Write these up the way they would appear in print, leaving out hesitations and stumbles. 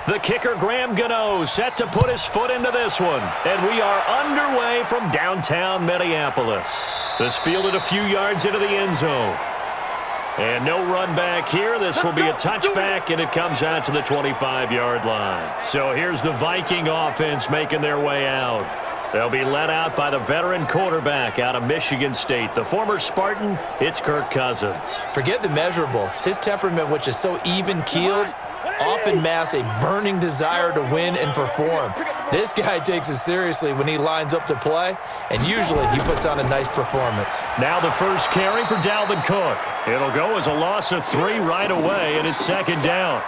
The kicker, Graham Gano, set to put his foot into this one. And we are underway from downtown Minneapolis. This fielded a few yards into the end zone. And no run back here. This will be a touchback, and it comes out to the 25-yard line. So here's the Viking offense making their way out. They'll be led out by the veteran quarterback out of Michigan State. The former Spartan, it's Kirk Cousins. Forget the measurables. His temperament, which is so even-keeled, often masks a burning desire to win and perform. This guy takes it seriously when he lines up to play, and usually he puts on a nice performance. Now the first carry for Dalvin Cook. It'll go as a loss of 3 right away, and it's second down.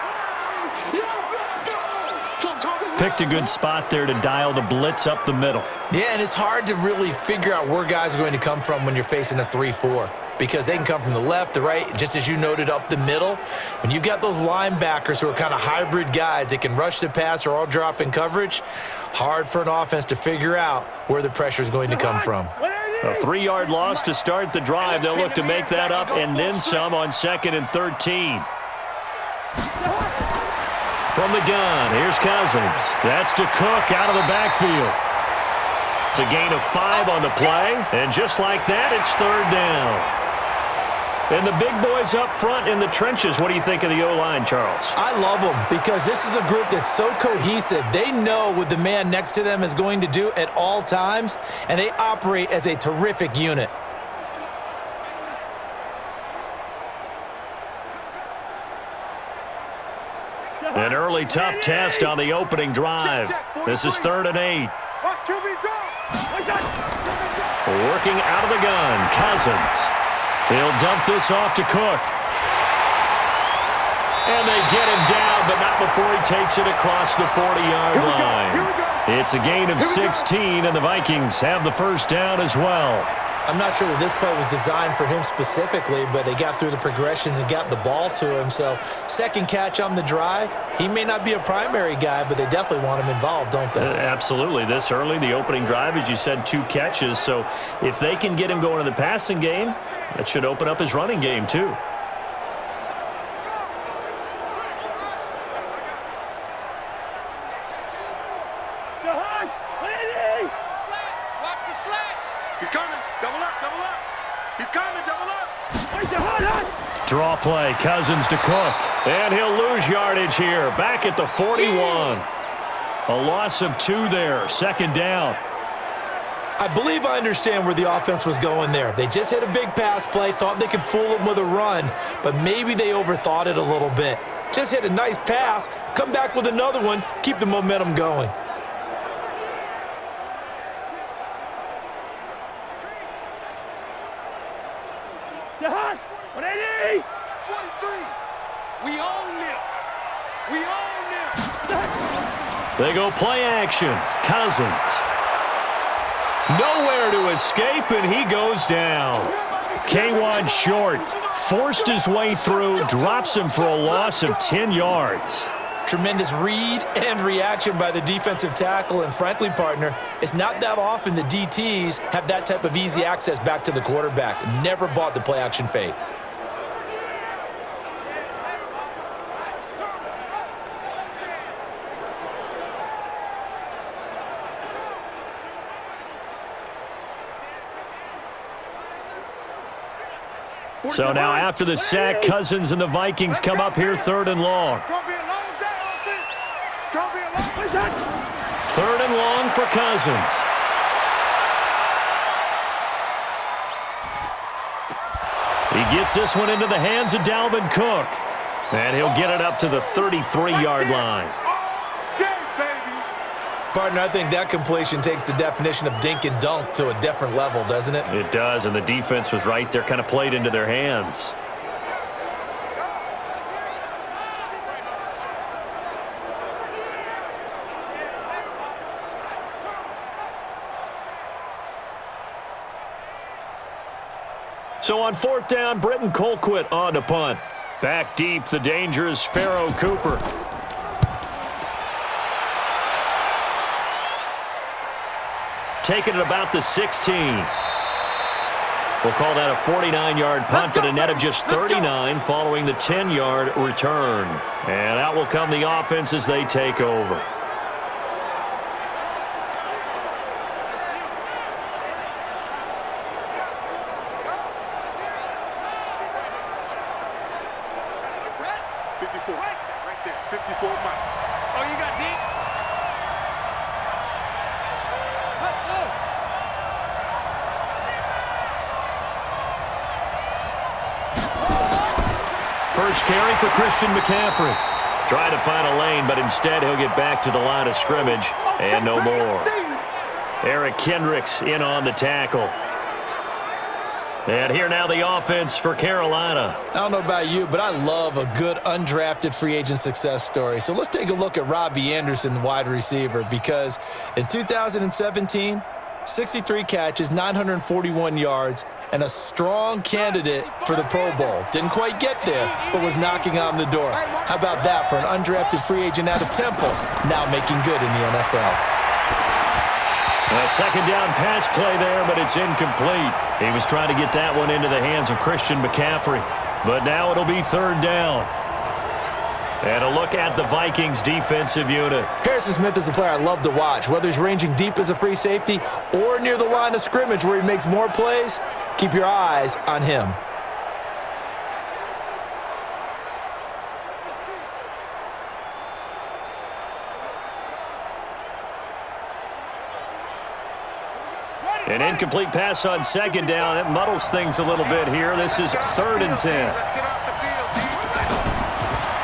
Picked a good spot there to dial the blitz up the middle. Yeah, and it's hard to really figure out where guys are going to come from when you're facing a 3-4. Because they can come from the left, the right, just as you noted, up the middle. When you got those linebackers who are kind of hybrid guys that can rush the pass or all drop in coverage, hard for an offense to figure out where the pressure is going to come from. A 3-yard loss to start the drive. They'll look to make that up and then some on 2nd and 13. From the gun, here's Cousins. That's to Cook out of the backfield. It's a gain of 5 on the play, and just like that, it's 3rd down. And the big boys up front in the trenches. What do you think of the O-line, Charles? I love them because this is a group that's so cohesive. They know what the man next to them is going to do at all times, and they operate as a terrific unit. An early tough test on the opening drive. This is 3rd and 8. Working out of the gun, Cousins. He'll dump this off to Cook. And they get him down, but not before he takes it across the 40-yard line. It's a gain of 16, and the Vikings have the first down as well. I'm not sure that this play was designed for him specifically, but they got through the progressions and got the ball to him. So, second catch on the drive. He may not be a primary guy, but they definitely want him involved, don't they? Absolutely. This early, the opening drive, as you said, 2 catches. So, if they can get him going in the passing game, that should open up his running game, too. Draw play, Cousins to Cook. And he'll lose yardage here. Back at the 41. A loss of 2 there. 2nd down. I believe I understand where the offense was going there. They just hit a big pass play, thought they could fool him with a run, but maybe they overthought it a little bit. Just hit a nice pass, come back with another one, keep the momentum going. They go play action. Cousins. Nowhere to escape, and he goes down. K1 short. Forced his way through. Drops him for a loss of 10 yards. Tremendous read and reaction by the defensive tackle. And frankly, partner, it's not that often the DTs have that type of easy access back to the quarterback. Never bought the play action fake. So now after the sack, Cousins and the Vikings come up here 3rd and long. 3rd and long for Cousins. He gets this one into the hands of Dalvin Cook. And he'll get it up to the 33-yard line. Partner, I think that completion takes the definition of dink and dunk to a different level, doesn't it? It does, and the defense was right there, kind of played into their hands. So on 4th down, Britton Colquitt on to punt. Back deep, the dangerous Pharaoh Cooper. Taking it about the 16. We'll call that a 49-yard punt, but a net of just 39 following the 10-yard return. And out will come the offense as they take over. Right there, 54 Mike. Oh, you got deep? First carry for Christian McCaffrey. Trying to find a lane, but instead he'll get back to the line of scrimmage and no more. Eric Kendricks in on the tackle. And here now the offense for Carolina. I don't know about you, but I love a good undrafted free agent success story. So let's take a look at Robbie Anderson, wide receiver, because in 2017, 63 catches, 941 yards, and a strong candidate for the Pro Bowl. Didn't quite get there, but was knocking on the door. How about that for an undrafted free agent out of Temple, now making good in the NFL? A second down pass play there, but it's incomplete. He was trying to get that one into the hands of Christian McCaffrey. But now it'll be third down. And a look at the Vikings defensive unit. Harrison Smith is a player I love to watch. Whether he's ranging deep as a free safety or near the line of scrimmage where he makes more plays, keep your eyes on him. An incomplete pass on second down. That muddles things a little bit here. This is 3rd and 10.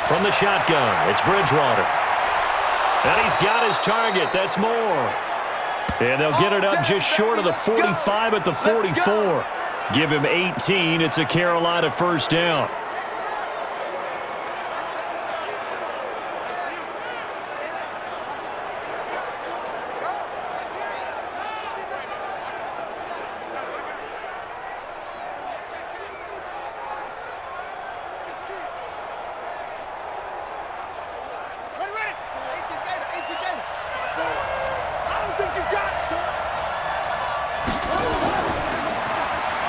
From the shotgun, it's Bridgewater. And he's got his target. That's more. And they'll get it up just short of the 45 at the 44. Give him 18. It's a Carolina first down.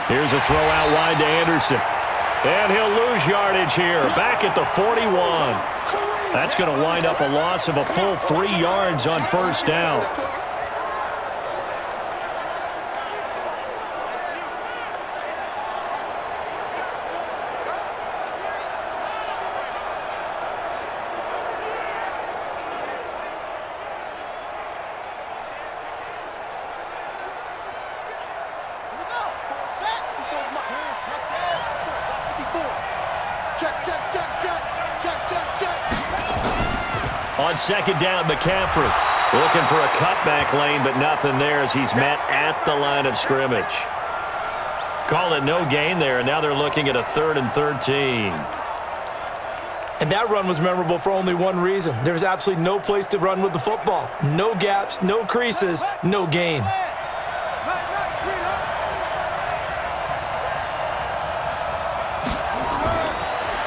Here's a throw out wide to Anderson. And he'll lose yardage here. Back at the 41. That's going to wind up a loss of a full 3 yards on first down. On second down, McCaffrey looking for a cutback lane, but nothing there as he's met at the line of scrimmage. Call it no gain there, and now they're looking at a 3rd and 13. And that run was memorable for only one reason. There's absolutely no place to run with the football. No gaps, no creases, no gain.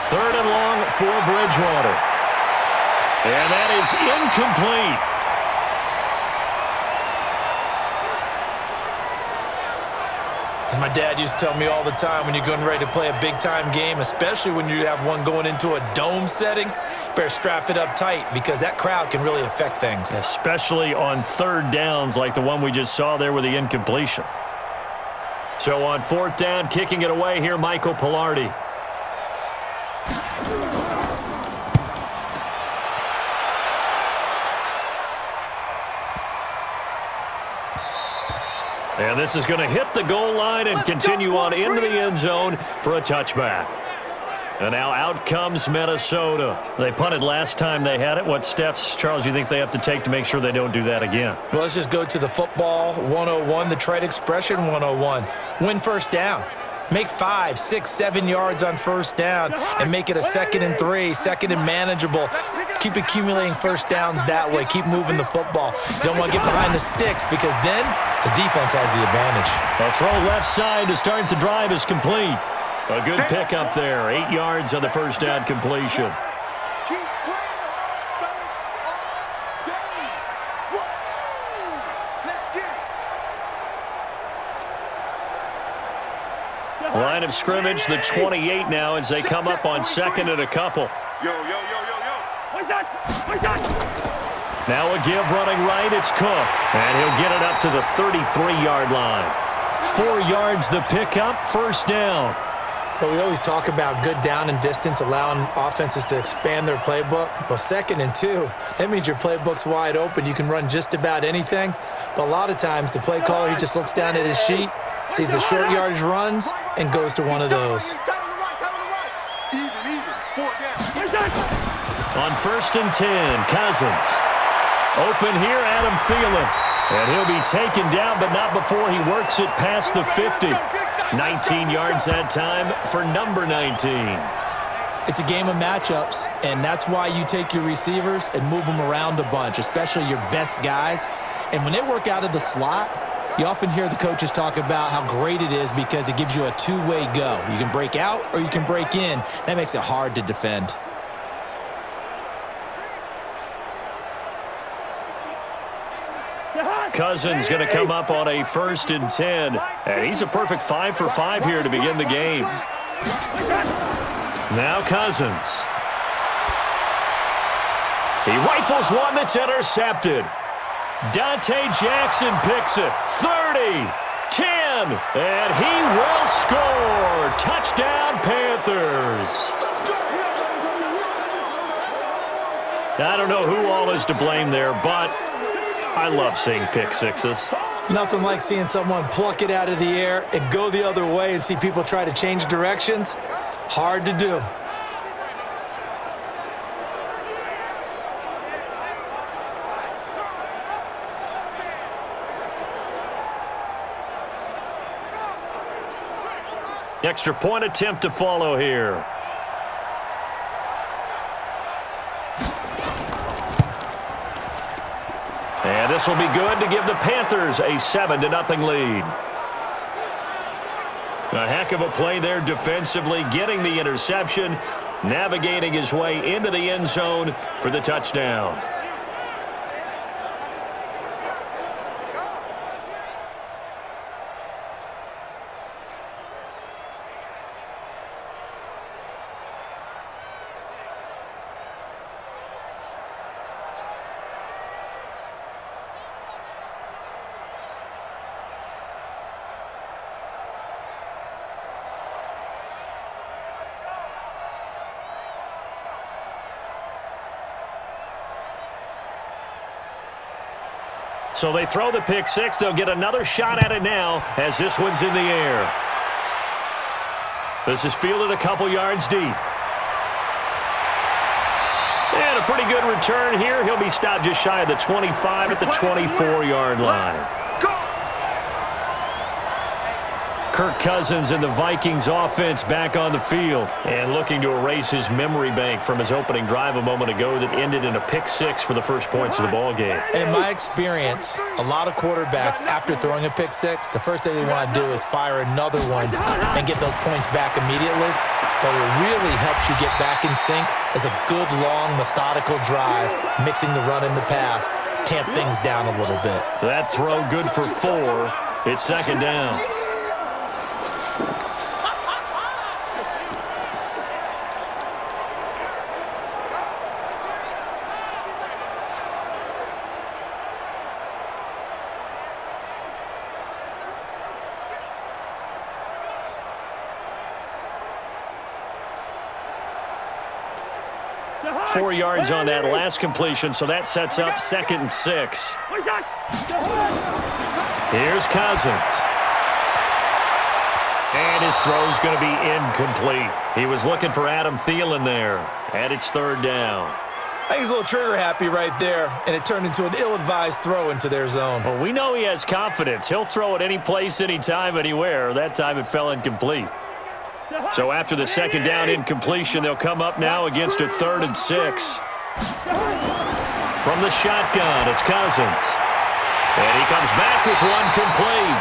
3rd and long for Bridgewater. And that is incomplete. As my dad used to tell me all the time, when you're getting ready to play a big-time game, especially when you have one going into a dome setting, better strap it up tight because that crowd can really affect things. Especially on 3rd downs like the one we just saw there with the incompletion. So on 4th down, kicking it away here, Michael Pilardi. And this is going to hit the goal line and continue on into the end zone for a touchback. And now out comes Minnesota. They punted last time they had it. What steps, Charles, do you think they have to take to make sure they don't do that again? Well, let's just go to the football 101, the trade expression 101. Win first down. Make 5, 6, 7 yards on first down and make it a 2nd and 3, 2nd and manageable. Keep accumulating first downs that way. Keep moving the football. You don't want to get behind the sticks because then the defense has the advantage. A throw left side to start the drive is complete. A good pickup there. 8 yards on the first down completion. Line of scrimmage, the 28 now as they come up on second and a couple. Yo. What's that? Now a give running right, it's Cook. And he'll get it up to the 33-yard line. 4 yards the pickup, first down. But we always talk about good down and distance, allowing offenses to expand their playbook. Well, 2nd and 2, that means your playbook's wide open. You can run just about anything. But a lot of times, the play caller, he just looks down at his sheet, sees the short yardage runs, and goes to one of those. On 1st and 10, Cousins. Open here, Adam Thielen. And he'll be taken down, but not before he works it past the 50. 19 yards that time for number 19. It's a game of matchups, and that's why you take your receivers and move them around a bunch, especially your best guys. And when they work out of the slot, you often hear the coaches talk about how great it is because it gives you a two-way go. You can break out or you can break in. That makes it hard to defend. Cousins going to come up on a 1st and 10. And he's a perfect 5 for 5 here to begin the game. Now Cousins. He rifles one that's intercepted. Dante Jackson picks it. 30, 10, and he will score. Touchdown, Panthers. I don't know who all is to blame there, but I love seeing pick sixes. Nothing like seeing someone pluck it out of the air and go the other way and see people try to change directions. Hard to do. Extra point attempt to follow here. And this will be good to give the Panthers a 7-0 lead. A heck of a play there defensively, getting the interception, navigating his way into the end zone for the touchdown. So they throw the pick six. They'll get another shot at it now as this one's in the air. This is fielded a couple yards deep. And a pretty good return here. He'll be stopped just shy of the 25 at the 24-yard line. Kirk Cousins and the Vikings offense back on the field and looking to erase his memory bank from his opening drive a moment ago that ended in a pick six for the first points of the ball game. And in my experience, a lot of quarterbacks, after throwing a pick six, the first thing they want to do is fire another one and get those points back immediately. But what really helps you get back in sync is a good, long, methodical drive, mixing the run and the pass, tamp things down a little bit. That throw good for 4. It's second down. Four yards on that last completion, so that sets up 2nd and 6. Here's Cousins. And his throw's going to be incomplete. He was looking for Adam Thielen there, and it's 3rd down. I think he's a little trigger happy right there, and it turned into an ill-advised throw into their zone. Well, we know he has confidence. He'll throw it any place, anytime, anywhere. That time it fell incomplete. So after the 2nd down incompletion, they'll come up now against a 3rd and 6. From the shotgun, it's Cousins. And he comes back with one complete.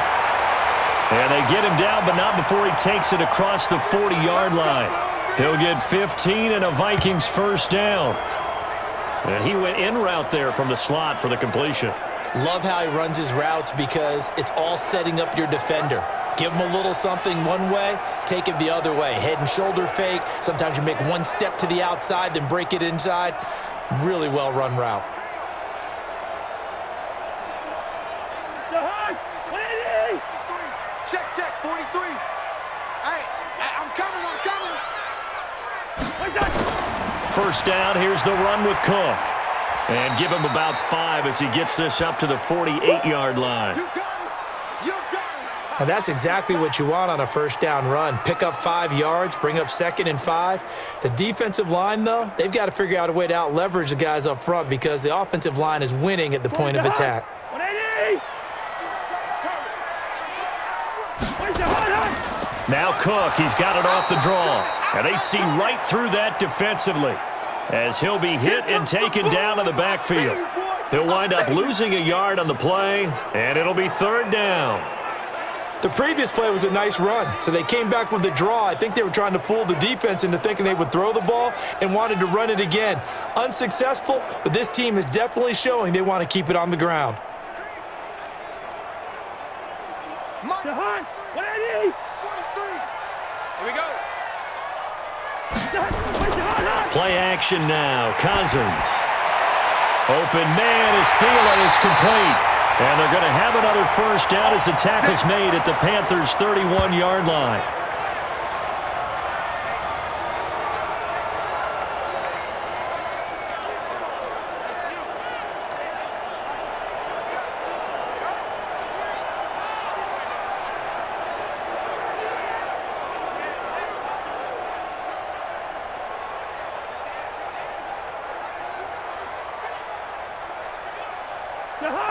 And they get him down, but not before he takes it across the 40-yard line. He'll get 15 and a Vikings first down. And he went in route there from the slot for the completion. Love how he runs his routes because it's all setting up your defender. Give them a little something one way, take it the other way. Head and shoulder fake. Sometimes you make one step to the outside, then break it inside. Really well-run route. Check, 43. Hey, I'm coming. First down, here's the run with Cook. And give him about 5 as he gets this up to the 48-yard line. You got it. And that's exactly what you want on a first down run. Pick up 5 yards, bring up 2nd and 5. The defensive line, though, they've got to figure out a way to out-leverage the guys up front because the offensive line is winning at the point of attack. 180. Now Cook, he's got it off the draw. And they see right through that defensively as he'll be hit and taken down in the backfield. He'll wind up losing a yard on the play, and it'll be 3rd down. The previous play was a nice run, so they came back with the draw. I think they were trying to fool the defense into thinking they would throw the ball and wanted to run it again. Unsuccessful, but this team is definitely showing they want to keep it on the ground. Hunt, 180. 43. Here we go. Play action now. Cousins. Open man is Thielen. It's complete. And they're going to have another first down as the tackle's made at the Panthers' 31-yard line.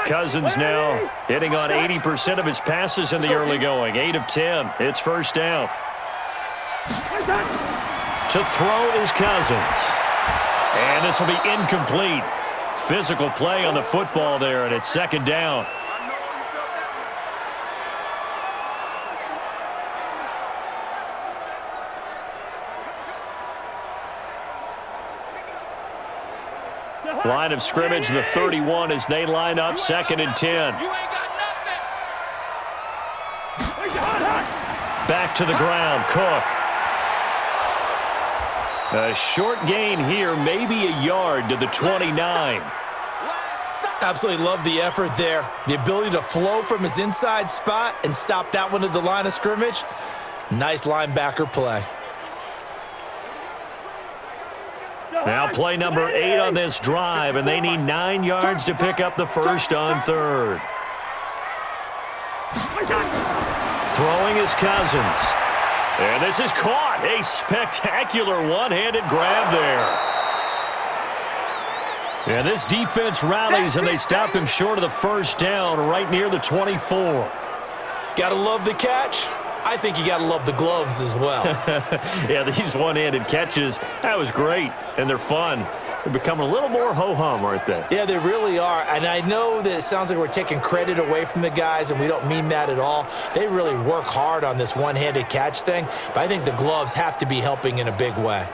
Cousins now hitting on 80% of his passes in the early going. 8 of 10. It's first down. To throw is Cousins. And this will be incomplete. Physical play on the football there, and it's 2nd down. Line of scrimmage, the 31, as they line up 2nd and 10. You ain't got nothing. Back to the ground, Cook. A short gain here, maybe a yard to the 29. Absolutely love the effort there. The ability to flow from his inside spot and stop that one at the line of scrimmage. Nice linebacker play. Now play number 8 on this drive, and they need 9 yards to pick up the first on 3rd. Throwing is Cousins. And this is caught. A spectacular one-handed grab there. And this defense rallies, and they stop him short of the first down right near the 24. Gotta love the catch. I think you got to love the gloves as well. Yeah, these one-handed catches, that was great, and they're fun. They're becoming a little more ho-hum, aren't they? Yeah, they really are, and I know that it sounds like we're taking credit away from the guys, and we don't mean that at all. They really work hard on this one-handed catch thing, but I think the gloves have to be helping in a big way.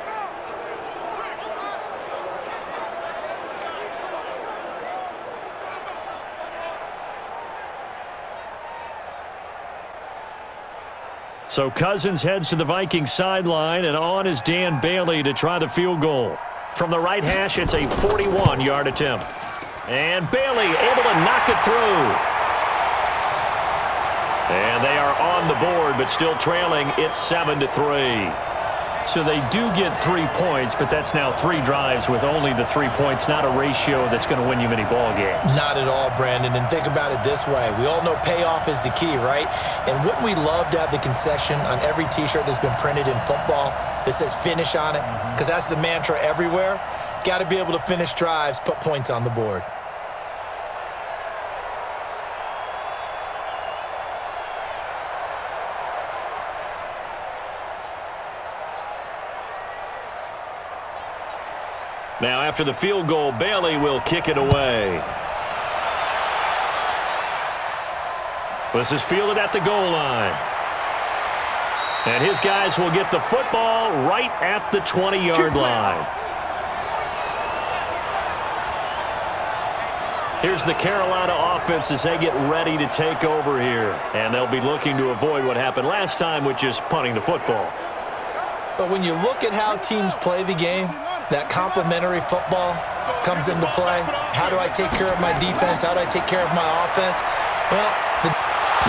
So Cousins heads to the Vikings sideline, and on is Dan Bailey to try the field goal. From the right hash, it's a 41-yard attempt. And Bailey able to knock it through. And they are on the board, but still trailing. It's 7-3. So they do get 3 points, but that's now 3 drives with only the 3 points, not a ratio that's going to win you many ball games. Not at all, Brandon. And think about it this way. We all know payoff is the key, right? And wouldn't we love to have the concession on every T-shirt that's been printed in football that says finish on it? Because that's the mantra everywhere. Got to be able to finish drives, put points on the board. Now, after the field goal, Bailey will kick it away. This is fielded at the goal line. And his guys will get the football right at the 20-yard line. Here's the Carolina offense as they get ready to take over here. And they'll be looking to avoid what happened last time, which is punting the football. But when you look at how teams play the game, that complementary football comes into play. How do I take care of my defense? How do I take care of my offense? Well,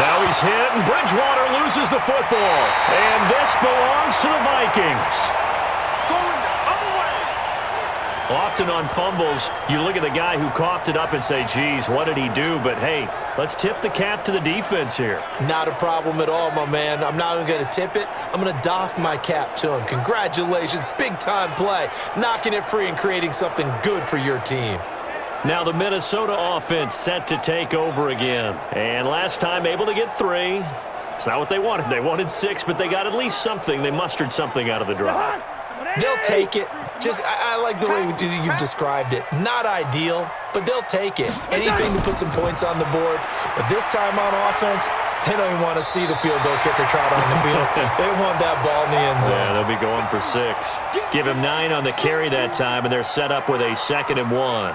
now he's hit, and Bridgewater loses the football. And this belongs to the Vikings. Often on fumbles, you look at the guy who coughed it up and say, geez, what did he do? But, hey, let's tip the cap to the defense here. Not a problem at all, my man. I'm not even going to tip it. I'm going to doff my cap to him. Congratulations. Big-time play. Knocking it free and creating something good for your team. Now the Minnesota offense set to take over again. And last time able to get 3. It's not what they wanted. They wanted 6, but they got at least something. They mustered something out of the drive. They'll take it. I like the way you've described it. Not ideal, but they'll take it. Anything to put some points on the board. But this time on offense, they don't even want to see the field goal kicker trot on the field. They want that ball in the end zone. Yeah, they'll be going for 6. Give him 9 on the carry that time, and they're set up with a 2nd and 1.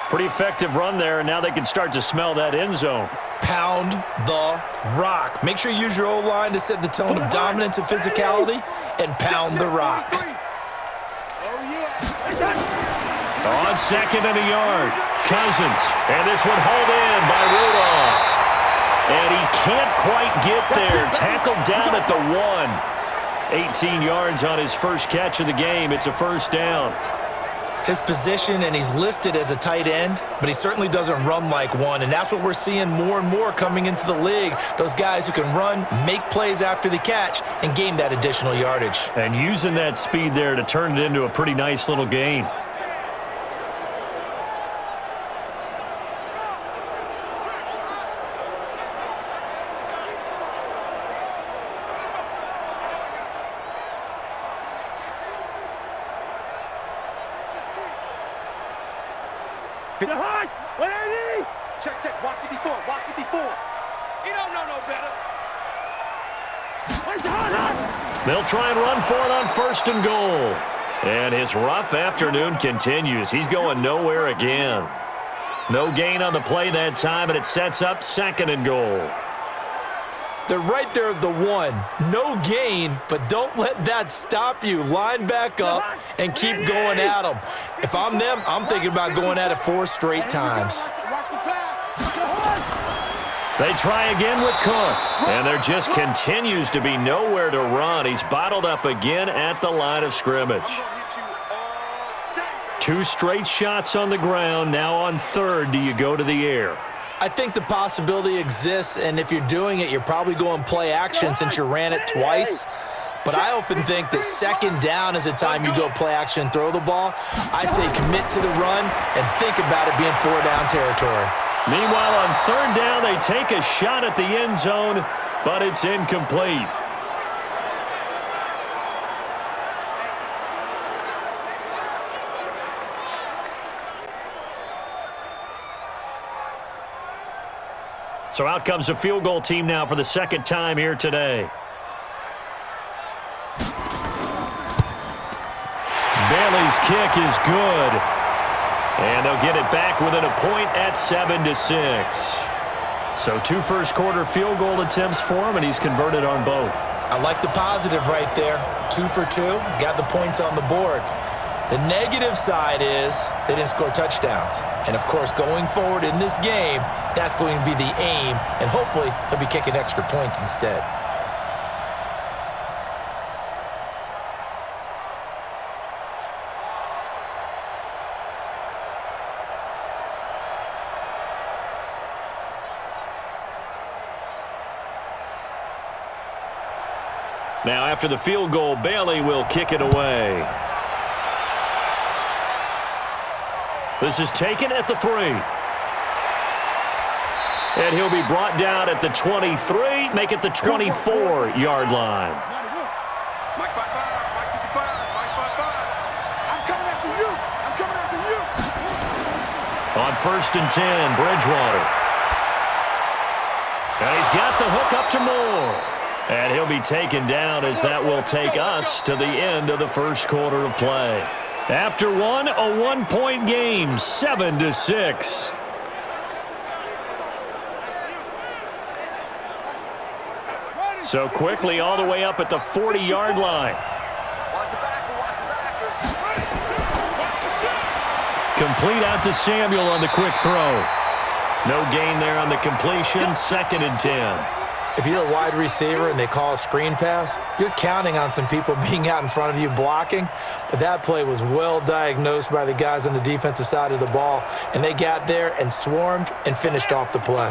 Pretty effective run there, and now they can start to smell that end zone. Pound the rock. Make sure you use your O-line to set the tone of dominance and physicality, and pound the rock. On 2nd and a yard, Cousins, and this one hauled in by Rudolph. And he can't quite get there. Tackled down at the 1. 18 yards on his first catch of the game. It's a first down. His position, and he's listed as a tight end, but he certainly doesn't run like one, and that's what we're seeing more and more coming into the league. Those guys who can run, make plays after the catch, and gain that additional yardage. And using that speed there to turn it into a pretty nice little gain. Check. Watch 54. Watch 54. You don't know no better. They'll try and run for it on 1st and goal. And his rough afternoon continues. He's going nowhere again. No gain on the play that time, and it sets up 2nd and goal. They're right there at the 1. No gain, but don't let that stop you. Line back up and keep going at them. If I'm them, I'm thinking about going at it 4 straight times. They try again with Cook, and there just continues to be nowhere to run. He's bottled up again at the line of scrimmage. 2 straight shots on the ground. Now on 3rd, do you go to the air? I think the possibility exists, and if you're doing it, you're probably going play action since you ran it twice. But I often think that 2nd down is a time you go play action and throw the ball. I say commit to the run and think about it being 4-down territory. Meanwhile, on 3rd down, they take a shot at the end zone, but it's incomplete. So out comes a field goal team now for the 2nd time here today. Bailey's kick is good. And they'll get it back within a point at 7-6. So 2 first-quarter field goal attempts for him, and he's converted on both. I like the positive right there. 2 for 2, got the points on the board. The negative side is they didn't score touchdowns. And, of course, going forward in this game, that's going to be the aim, and hopefully he'll be kicking extra points instead. Now, after the field goal, Bailey will kick it away. This is taken at the 3. And he'll be brought down at the 23, make it the 24-yard line. Mike 55, Mike 55, Mike 55. I'm coming after you. I'm coming after you. On 1st and 10, Bridgewater. And he's got the hook up to Moore. And he'll be taken down as that will take us to the end of the first quarter of play. After a 1-point game, 7-6. So quickly all the way up at the 40-yard line. Complete out to Samuel on the quick throw. No gain there on the completion, 2nd and 10. If you're a wide receiver and they call a screen pass, you're counting on some people being out in front of you blocking. But that play was well diagnosed by the guys on the defensive side of the ball, and they got there and swarmed and finished off the play.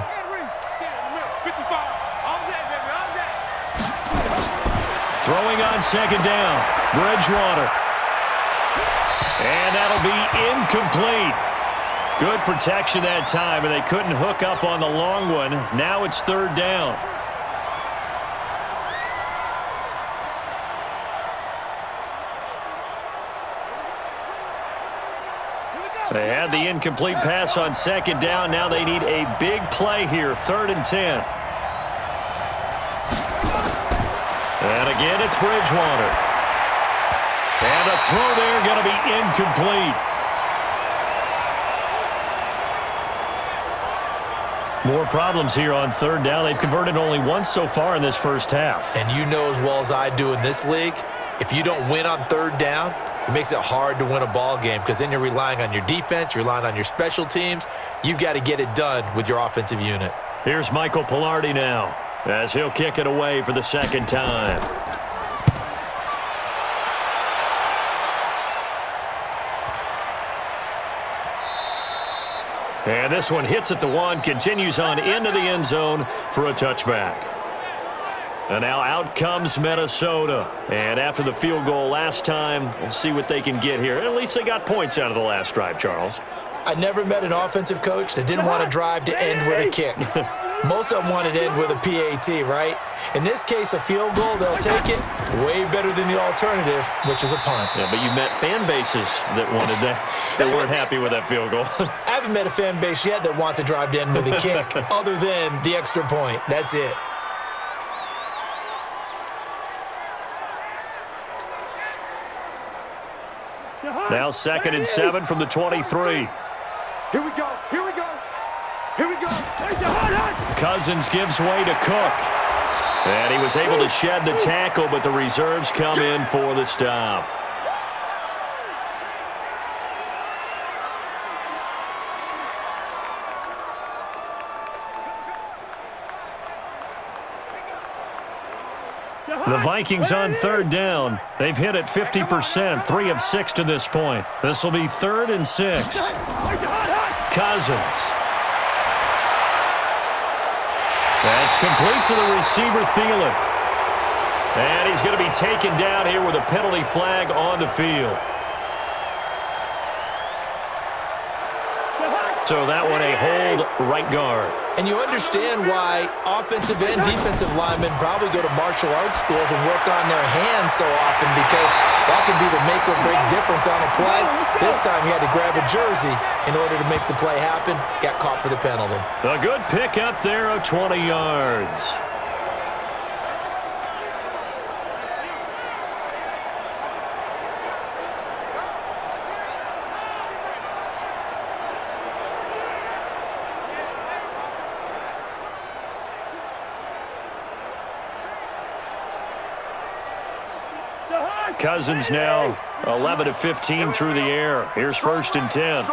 Throwing on 2nd down, Bridgewater. And that'll be incomplete. Good protection that time, and they couldn't hook up on the long one. Now it's 3rd down. They had the incomplete pass on 2nd down. Now they need a big play here, 3rd and 10. And again, it's Bridgewater. And a throw there going to be incomplete. More problems here on 3rd down. They've converted only once so far in this first half. And you know as well as I do in this league, if you don't win on 3rd down, it makes it hard to win a ball game because then you're relying on your defense, you're relying on your special teams. You've got to get it done with your offensive unit. Here's Michael Pilardi now as he'll kick it away for the 2nd time. And this one hits at the 1, continues on into the end zone for a touchback. And now out comes Minnesota. And after the field goal last time, we'll see what they can get here. At least they got points out of the last drive, Charles. I never met an offensive coach that didn't want to drive to end with a kick. Most of them wanted to end with a PAT, right? In this case, a field goal, they'll take it way better than the alternative, which is a punt. Yeah, but you met fan bases that wanted that, that weren't happy with that field goal. I haven't met a fan base yet that wants to drive to end with a kick other than the extra point. That's it. Now 2nd and 7 from the 23. Here we go. Here we go. Here we go. Cousins gives way to Cook. And he was able to shed the tackle, but the reserves come in for the stop. The Vikings on 3rd down. They've hit it 50%, 3 of 6 to this point. This will be 3rd and 6. Cousins. That's complete to the receiver, Thielen. And he's going to be taken down here with a penalty flag on the field. So that one a hold right guard. And you understand why offensive and defensive linemen probably go to martial arts schools and work on their hands so often, because that can be the make or break difference on a play. This time he had to grab a jersey in order to make the play happen. Got caught for the penalty. A good pickup there of 20 yards. Cousins now 11 of 15 through the air. Here's 1st and 10.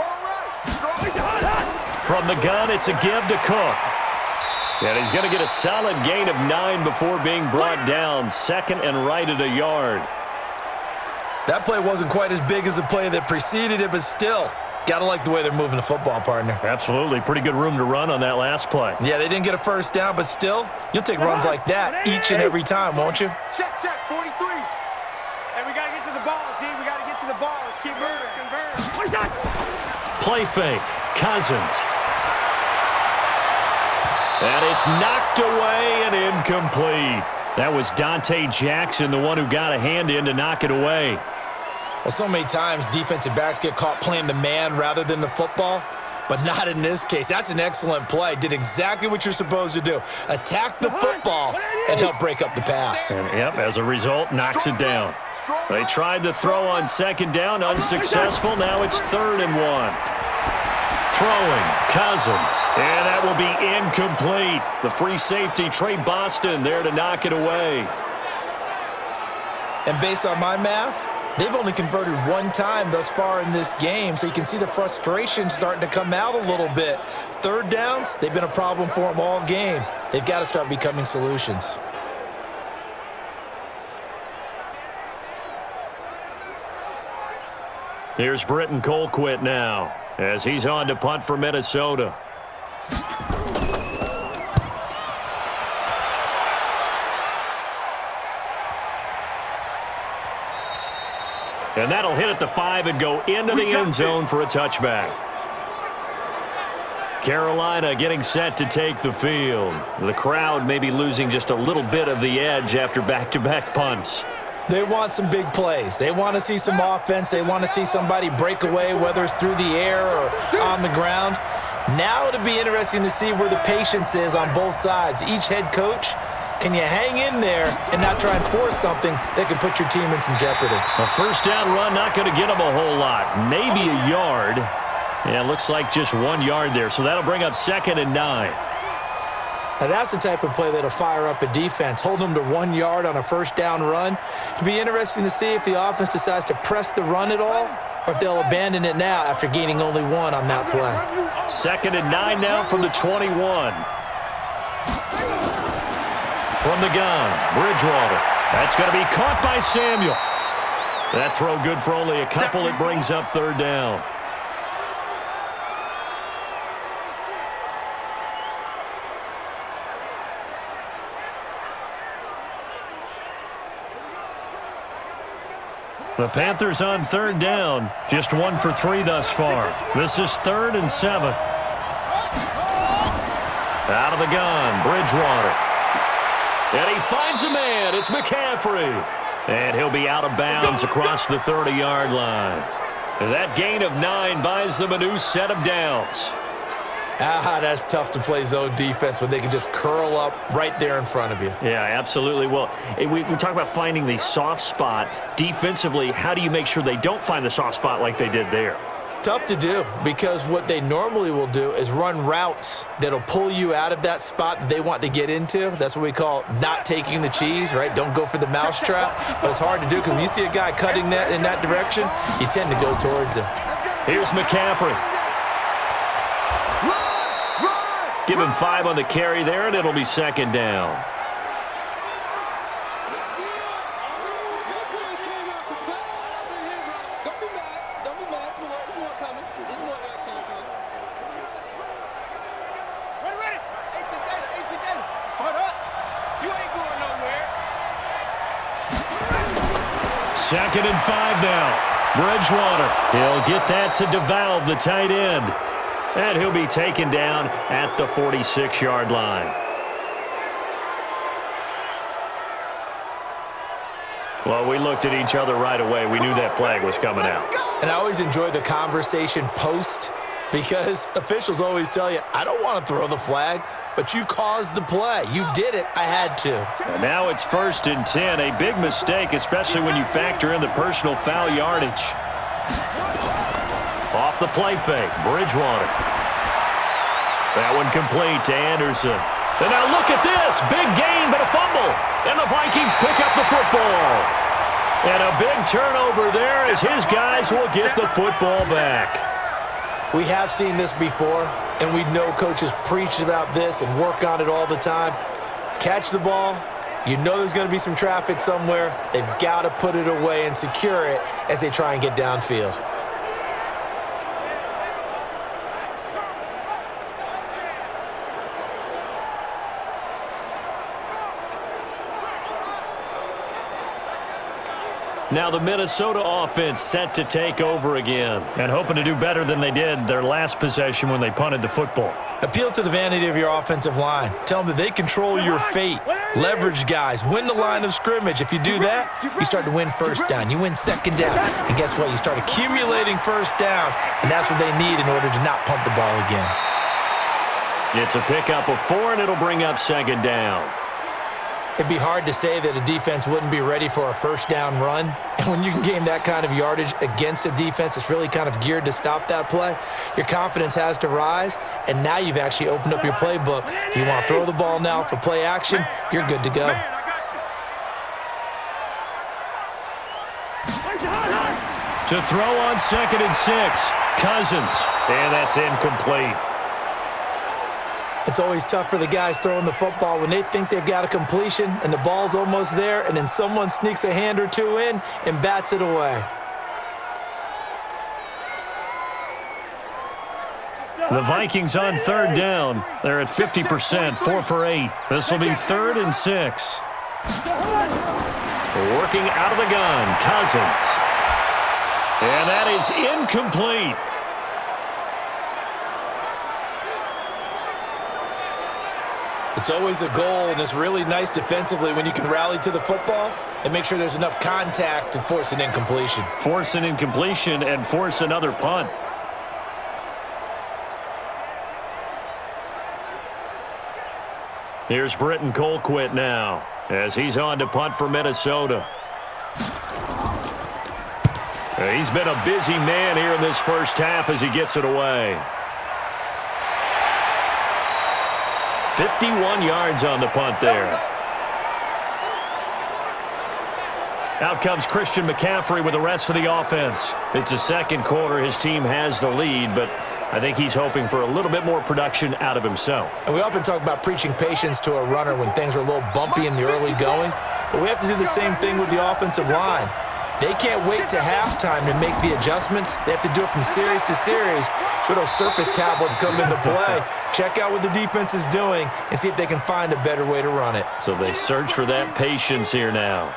From the gun, it's a give to Cook. And he's going to get a solid gain of 9 before being brought down. 2nd and right at a yard. That play wasn't quite as big as the play that preceded it, but still, got to like the way they're moving the football, partner. Absolutely. Pretty good room to run on that last play. Yeah, they didn't get a 1st down, but still, you'll take runs like that each and every time, won't you? Check, 43. And we got to get to the ball, team. We got to get to the ball. Let's keep moving. Convert. Play fake. Cousins. And it's knocked away and incomplete. That was Dante Jackson, the one who got a hand in to knock it away. Well, so many times defensive backs get caught playing the man rather than the football, but not in this case. That's an excellent play. Did exactly what you're supposed to do. Attack the football and help break up the pass. And, yep, as a result, knocks it down. They tried to throw on 2nd down, unsuccessful. Now it's 3rd and 1. Throwing, Cousins. And that will be incomplete. The free safety, Trey Boston, there to knock it away. And based on my math, they've only converted one time thus far in this game, so you can see the frustration starting to come out a little bit. Third downs, they've been a problem for them all game. They've got to start becoming solutions. Here's Britton Colquitt now, as he's on to punt for Minnesota. And that'll hit at the 5 and go into the end zone for a touchback. Carolina getting set to take the field. The crowd may be losing just a little bit of the edge after back-to-back punts. They want some big plays. They want to see some offense. They want to see somebody break away, whether it's through the air or on the ground. Now it'll be interesting to see where the patience is on both sides. Each head coach, can you hang in there and not try and force something that can put your team in some jeopardy? A first down run, not going to get them a whole lot. Maybe a yard. Yeah, it looks like just 1 yard there. So that'll bring up 2nd and 9. Now, that's the type of play that'll fire up a defense. Hold them to 1 yard on a first down run. It'll be interesting to see if the offense decides to press the run at all or if they'll abandon it now after gaining only 1 on that play. 2nd and 9 now from the 21. From the gun, Bridgewater. That's going to be caught by Samuel. That throw good for only a couple. It brings up 3rd down. The Panthers on 3rd down. Just 1 for 3 thus far. This is 3rd and 7. Out of the gun, Bridgewater. And he finds a man. It's McCaffrey. And he'll be out of bounds across the 30-yard line. That gain of 9 buys them a new set of downs. That's tough to play zone defense when they can just curl up right there in front of you. Yeah, absolutely. Well, we talk about finding the soft spot. Defensively, how do you make sure they don't find the soft spot like they did there? Tough to do because what they normally will do is run routes that'll pull you out of that spot that they want to get into. That's what we call not taking the cheese, right? Don't go for the mousetrap. But it's hard to do because when you see a guy cutting that in that direction, you tend to go towards him. Here's McCaffrey. Give him 5 on the carry there, and it'll be 2nd down. Second and 5 now. Bridgewater. He'll get that to DeValve, the tight end. And he'll be taken down at the 46-yard line. Well, we looked at each other right away. We knew that flag was coming out. And I always enjoy the conversation post because officials always tell you, I don't want to throw the flag, but you caused the play. You did it. I had to. And now it's 1st and 10. A big mistake, especially when you factor in the personal foul yardage. Off the play fake, Bridgewater. That one complete to Anderson. And now look at this. Big gain, but a fumble. And the Vikings pick up the football. And a big turnover there as his guys will get the football back. We have seen this before, and we know coaches preach about this and work on it all the time. Catch the ball. You know there's going to be some traffic somewhere. They've got to put it away and secure it as they try and get downfield. Now the Minnesota offense set to take over again and hoping to do better than they did their last possession when they punted the football. Appeal to the vanity of your offensive line. Tell them that they control your fate. Leverage guys. Win the line of scrimmage. If you do that, you start to win first down. You win 2nd down. And guess what? You start accumulating first downs, and that's what they need in order to not punt the ball again. It's a pickup of 4, and it'll bring up 2nd down. It'd be hard to say that a defense wouldn't be ready for a first down run. And when you can gain that kind of yardage against a defense that's really kind of geared to stop that play, your confidence has to rise, and now you've actually opened up your playbook. If you want to throw the ball now for play action, you're good to go. To throw on 2nd and 6, Cousins, and that's incomplete. It's always tough for the guys throwing the football when they think they've got a completion and the ball's almost there, and then someone sneaks a hand or two in and bats it away. The Vikings on 3rd down. They're at 50%, 4 for 8. This will be 3rd and 6. Working out of the gun, Cousins. And that is incomplete. It's always a goal, and it's really nice defensively when you can rally to the football and make sure there's enough contact to force an incompletion. Force an incompletion and force another punt. Here's Britton Colquitt now as he's on to punt for Minnesota. He's been a busy man here in this first half as he gets it away. 51 yards on the punt there. Out comes Christian McCaffrey with the rest of the offense. It's the second quarter. His team has the lead, but I think he's hoping for a little bit more production out of himself. And we often talk about preaching patience to a runner when things are a little bumpy in the early going, but we have to do the same thing with the offensive line. They can't wait to halftime to make the adjustments. They have to do it from series to series so those surface tablets come into play. Check out what the defense is doing and see if they can find a better way to run it. So they search for that patience here now.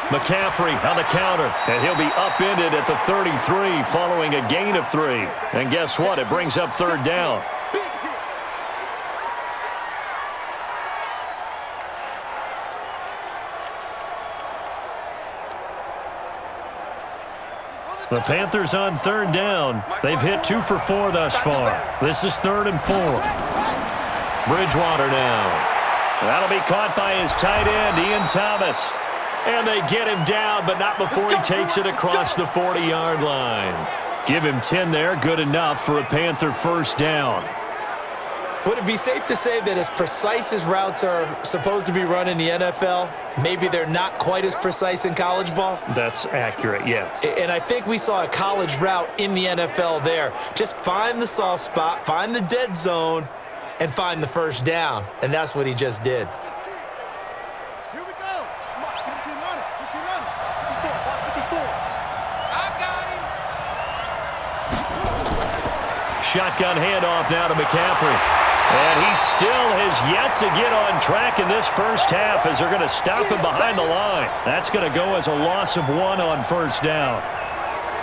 McCaffrey on the counter, and he'll be upended at the 33 following a gain of 3. And guess what? It brings up 3rd down. The Panthers on 3rd down. They've hit 2 for 4 thus far. This is 3rd and 4. Bridgewater now. That'll be caught by his tight end, Ian Thomas. And they get him down, but not before he takes it across the 40-yard line. Give him 10 there, good enough for a Panther first down. Would it be safe to say that as precise as routes are supposed to be run in the NFL, maybe they're not quite as precise in college ball? That's accurate, yes. And I think we saw a college route in the NFL there. Just find the soft spot, find the dead zone, and find the first down. And that's what he just did. Shotgun handoff now to McCaffrey. And he still has yet to get on track in this first half as they're going to stop him behind the line. That's going to go as a loss of 1 on first down.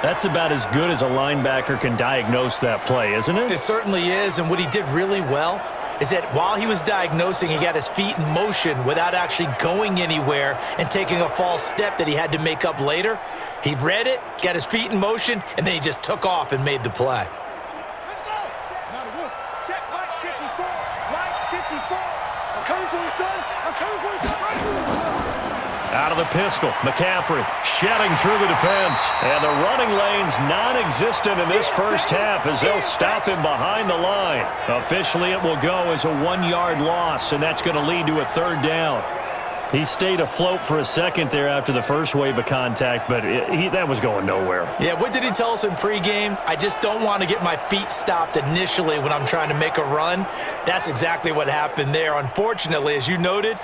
That's about as good as a linebacker can diagnose that play, isn't it? It certainly is, and what he did really well is that while he was diagnosing, he got his feet in motion without actually going anywhere and taking a false step that he had to make up later. He read it, got his feet in motion, and then he just took off and made the play. Out of the pistol, McCaffrey shedding through the defense. And the running lane's non-existent in this first half as they'll stop him behind the line. Officially, it will go as a 1-yard loss, and that's going to lead to a 3rd down. He stayed afloat for a second there after the first wave of contact, but that was going nowhere. Yeah, what did he tell us in pregame? I just don't want to get my feet stopped initially when I'm trying to make a run. That's exactly what happened there. Unfortunately, as you noted,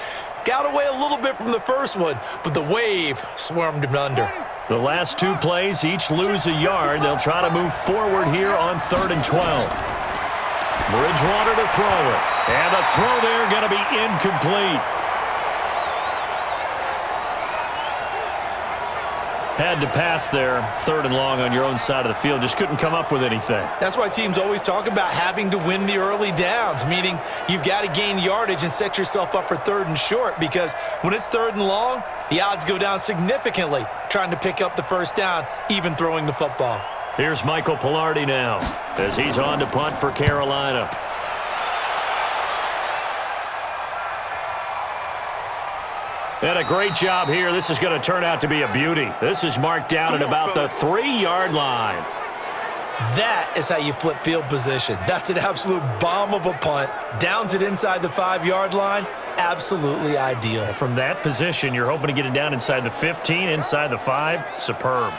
got away a little bit from the first one, but the wave swarmed him under. The last 2 plays each lose a yard. They'll try to move forward here on 3rd and 12. Bridgewater to throw it. And the throw there going to be incomplete. Had to pass there, 3rd and long on your own side of the field. Just couldn't come up with anything. That's why teams always talk about having to win the early downs, meaning you've got to gain yardage and set yourself up for 3rd and short, because when it's 3rd and long, the odds go down significantly trying to pick up the first down, even throwing the football. Here's Michael Pilardi now as he's on to punt for Carolina. And a great job here. This is going to turn out to be a beauty. This is marked down at about the 3-yard line. That is how you flip field position. That's an absolute bomb of a punt. Downs it inside the 5-yard line. Absolutely ideal. From that position, you're hoping to get it down inside the 15, inside the 5. Superb.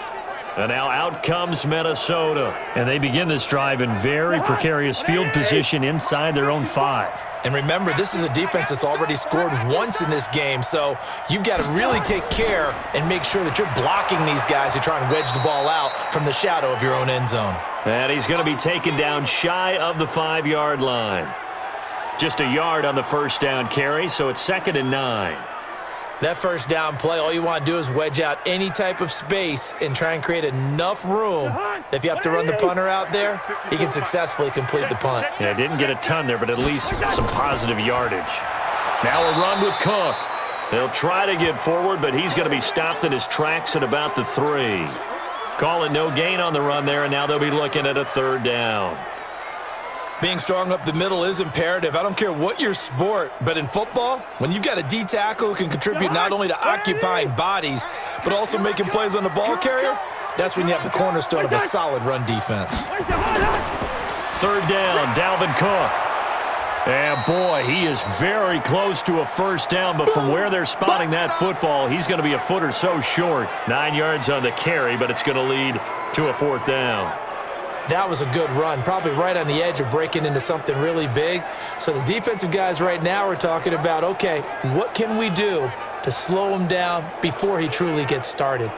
And now out comes Minnesota. And they begin this drive in very precarious field position inside their own 5. And remember, this is a defense that's already scored once in this game, so you've got to really take care and make sure that you're blocking these guys who try and wedge the ball out from the shadow of your own end zone. And he's going to be taken down shy of the 5-yard line. Just a yard on the first down carry, so it's 2nd and 9. That first down play, all you want to do is wedge out any type of space and try and create enough room that if you have to run the punter out there, he can successfully complete the punt. Yeah, didn't get a ton there, but at least some positive yardage. Now a run with Cook. They'll try to get forward, but he's going to be stopped in his tracks at about the 3. Call it no gain on the run there, and now they'll be looking at a 3rd down. Being strong up the middle is imperative. I don't care what your sport, but in football, when you've got a D tackle who can contribute not only to occupying bodies, but also making plays on the ball carrier, that's when you have the cornerstone of a solid run defense. 3rd down, Dalvin Cook. And boy, he is very close to a first down, but from where they're spotting that football, he's going to be a foot or so short. 9 yards on the carry, but it's going to lead to a 4th down. That was a good run, probably right on the edge of breaking into something really big. So the defensive guys right now are talking about, okay, what can we do to slow him down before he truly gets started?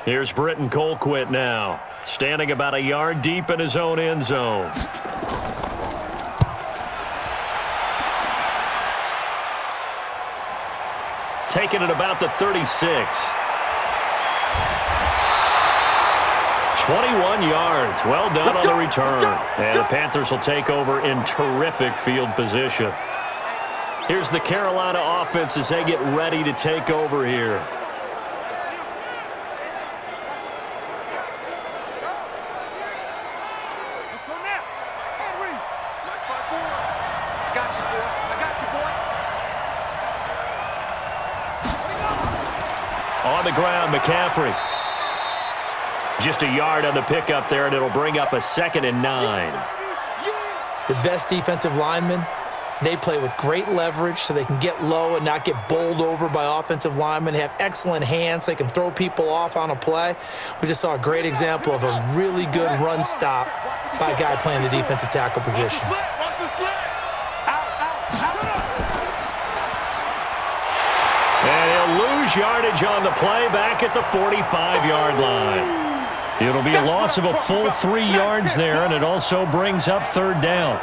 Here's Britton Colquitt now, standing about a yard deep in his own end zone. Taking it about the 36. 21 yards. Well done on the return. And the Panthers will take over in terrific field position. Here's the Carolina offense as they get ready to take over here. Let's go now. Henry. Nice fight forward. I got you, boy. I got you, boy. On the ground, McCaffrey. Just a yard on the pickup there, and it'll bring up a 2nd and 9. The best defensive linemen, they play with great leverage so they can get low and not get bowled over by offensive linemen. They have excellent hands. They can throw people off on a play. We just saw a great example of a really good run stop by a guy playing the defensive tackle position. Watch the slant. Out. And he'll lose yardage on the play back at the 45-yard line. It'll be a loss of a full 3 yards there, and it also brings up 3rd down.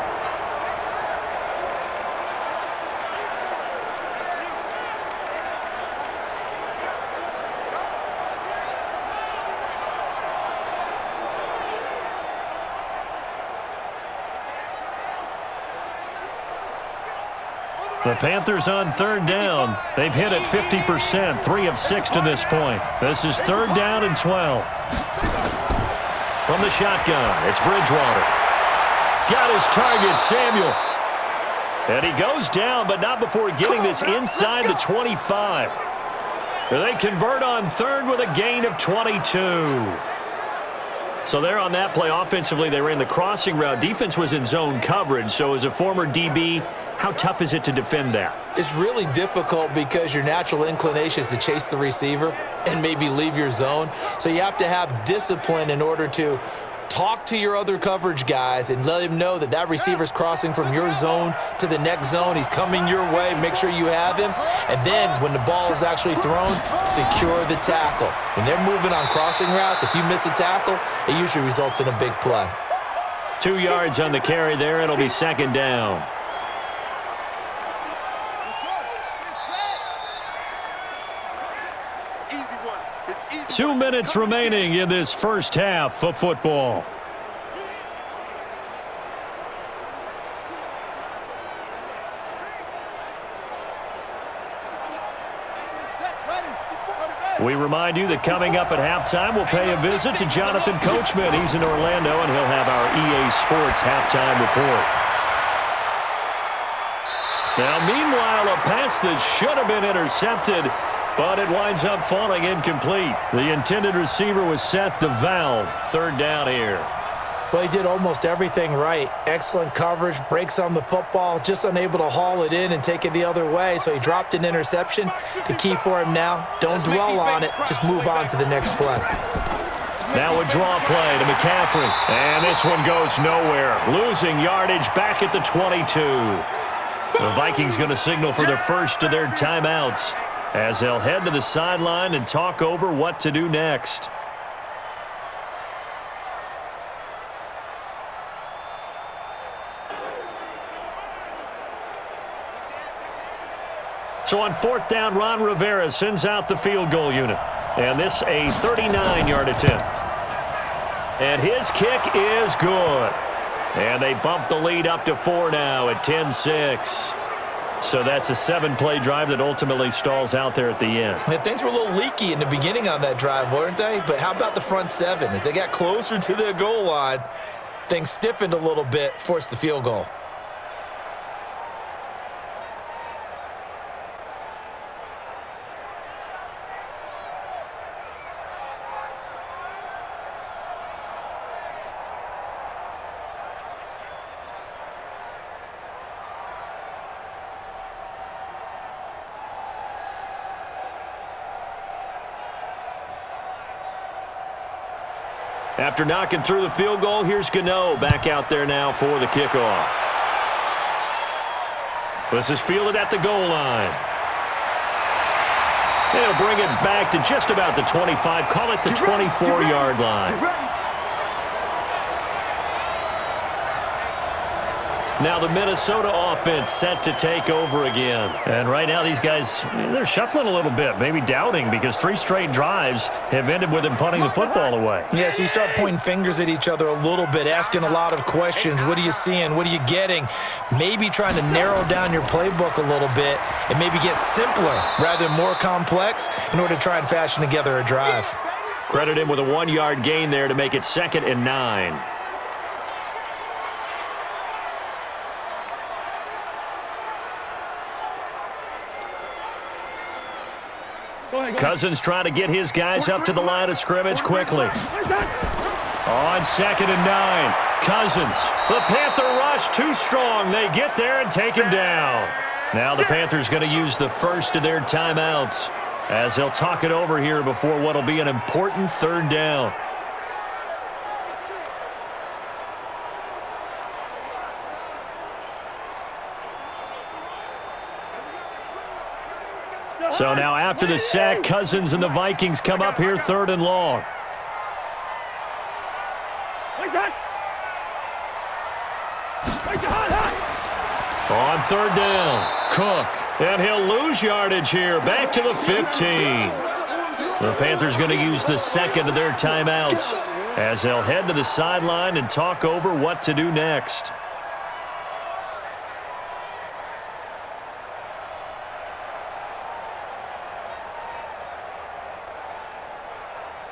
The Panthers on 3rd down. They've hit it 50%, 3 of 6 to this point. This is 3rd down and 12. From the shotgun, it's Bridgewater. Got his target, Samuel. And he goes down, but not before getting this inside the 25. They convert on 3rd with a gain of 22. So there on that play, offensively, they ran the crossing route. Defense was in zone coverage, so as a former DB, how tough is it to defend that? It's really difficult because your natural inclination is to chase the receiver and maybe leave your zone. So you have to have discipline in order to talk to your other coverage guys and let him know that that receiver's crossing from your zone to the next zone. He's coming your way. Make sure you have him. And then when the ball is actually thrown, secure the tackle. When they're moving on crossing routes, if you miss a tackle, it usually results in a big play. 2 yards on the carry there. It'll be second down. 2 minutes remaining in this first half of football. We remind you that coming up at halftime, we'll pay a visit to Jonathan Coachman. He's in Orlando, and he'll have our EA Sports halftime report. Now, meanwhile, a pass that should have been intercepted, but it winds up falling incomplete. The intended receiver was set to Valve. Third down here. Well, he did almost everything right. Excellent coverage, breaks on the football, just unable to haul it in and take it the other way, so he dropped an interception. The key for him now, don't dwell on it, just move on to the next play. Now a draw play to McCaffrey, and this one goes nowhere. Losing yardage back at the 22. The Vikings going to signal for the first of their timeouts as they'll head to the sideline and talk over what to do next. So on fourth down, Ron Rivera sends out the field goal unit. And this a 39-yard attempt. And his kick is good. And they bump the lead up to 4 now at 10-6. So that's a 7-play drive that ultimately stalls out there at the end. Yeah, things were a little leaky in the beginning on that drive, weren't they? But how about the front 7? As they got closer to their goal line, things stiffened a little bit, forced the field goal. After knocking through the field goal, here's Gano back out there now for the kickoff. This is fielded at the goal line. They'll bring it back to just about the 25, call it the 24-yard line. Now the Minnesota offense set to take over again. And right now these guys, they're shuffling a little bit, maybe doubting, because 3 straight drives have ended with them punting the football away. Yeah, so you start pointing fingers at each other a little bit, asking a lot of questions. What are you seeing? What are you getting? Maybe trying to narrow down your playbook a little bit and maybe get simpler rather than more complex in order to try and fashion together a drive. Credit him with a 1-yard gain there to make it 2nd and 9. Cousins trying to get his guys up to the line of scrimmage quickly. On 2nd and 9, Cousins. The Panther rush too strong. They get there and take him down. Now the Panthers going to use the first of their timeouts as they'll talk it over here before what will be an important 3rd down. So now after the sack, Cousins and the Vikings come up here 3rd and long. On 3rd down, Cook. And he'll lose yardage here, back to the 15. The Panthers going to use the 2nd of their timeouts as they'll head to the sideline and talk over what to do next.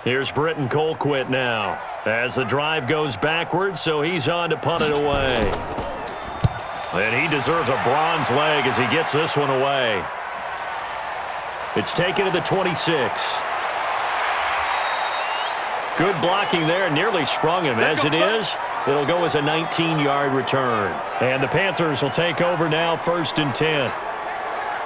Here's Britton Colquitt now as the drive goes backwards, so he's on to punt it away. And he deserves a bronze leg as he gets this one away. It's taken to the 26. Good blocking there, nearly sprung him. As it is, it'll go as a 19-yard return. And the Panthers will take over now, 1st and 10.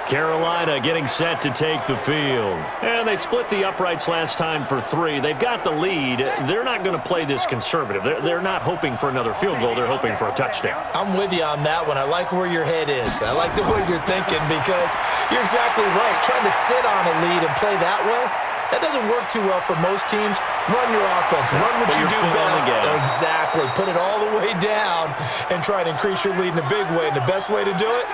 Carolina getting set to take the field. And they split the uprights last time for 3. They've got the lead. They're not going to play this conservative. They're not hoping for another field goal. They're hoping for a touchdown. I'm with you on that one. I like where your head is. I like the way you're thinking because you're exactly right. Trying to sit on a lead and play that way, That doesn't work too well for most teams. Run your offense. Run what you do best. Exactly. Put it all the way down and try and increase your lead in a big way. And the best way to do it,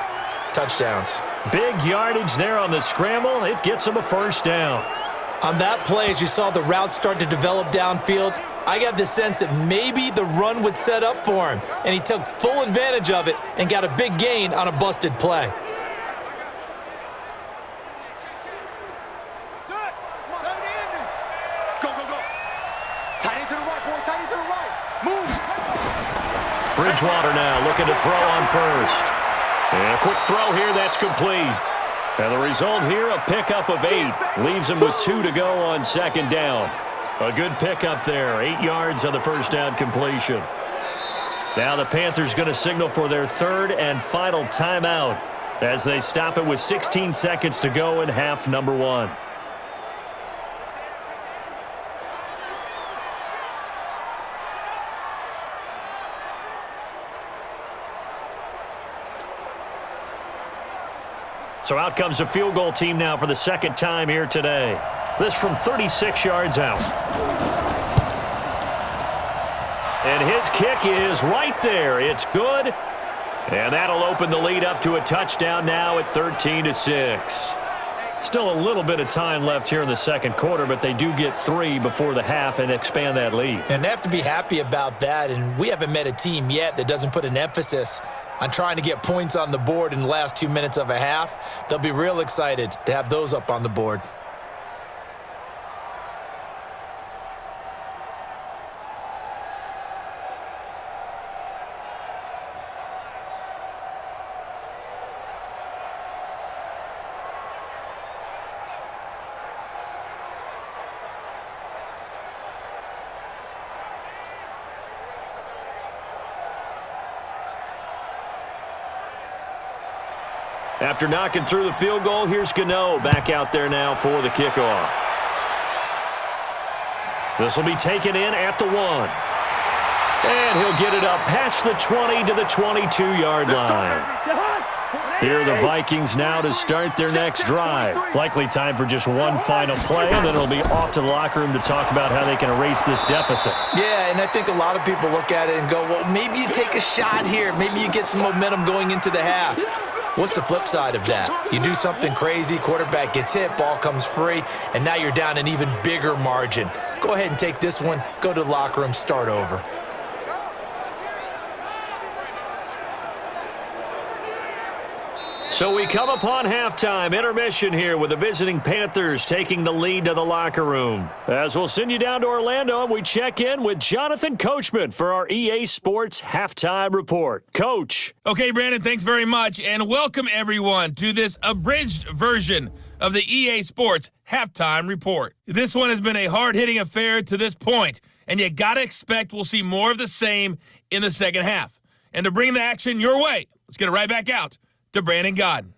touchdowns. Big yardage there on the scramble. It gets him a first down. On that play, as you saw the route start to develop downfield, I got the sense that maybe the run would set up for him, and he took full advantage of it and got a big gain on a busted play. Go, go, go. Tight end to the right, boy. Tight end to the right. Move. Bridgewater now looking to throw on first. And a quick throw here, that's complete. And the result here, a pickup of 8. Leaves him with 2 to go on second down. A good pickup there, 8 yards on the first down completion. Now the Panthers going to signal for their third and final timeout as they stop it with 16 seconds to go in half number 1. So out comes a field goal team now for the second time here today. This from 36 yards out. And his kick is right there. It's good. And that'll open the lead up to a touchdown now at 13-6. Still a little bit of time left here in the second quarter, but they do get 3 before the half and expand that lead. And they have to be happy about that, and we haven't met a team yet that doesn't put an emphasis on trying to get points on the board in the last 2 minutes of a half. They'll be real excited to have those up on the board. After knocking through the field goal, here's Gano back out there now for the kickoff. This will be taken in at the 1. And he'll get it up past the 20 to the 22-yard line. Here are the Vikings now to start their next drive. Likely time for just one final play, and then it'll be off to the locker room to talk about how they can erase this deficit. Yeah, and I think a lot of people look at it and go, well, maybe you take a shot here. Maybe you get some momentum going into the half. What's the flip side of that? You do something crazy, quarterback gets hit, ball comes free, and now you're down an even bigger margin. Go ahead and take this one, go to the locker room, start over. So we come upon halftime, intermission here with the visiting Panthers taking the lead to the locker room. As we'll send you down to Orlando, and we check in with Jonathan Coachman for our EA Sports Halftime Report. Coach. Okay, Brandon, thanks very much, and welcome everyone to this abridged version of the EA Sports Halftime Report. This one has been a hard-hitting affair to this point, and you gotta expect we'll see more of the same in the second half. And to bring the action your way, let's get it right back out to Brandon Godden.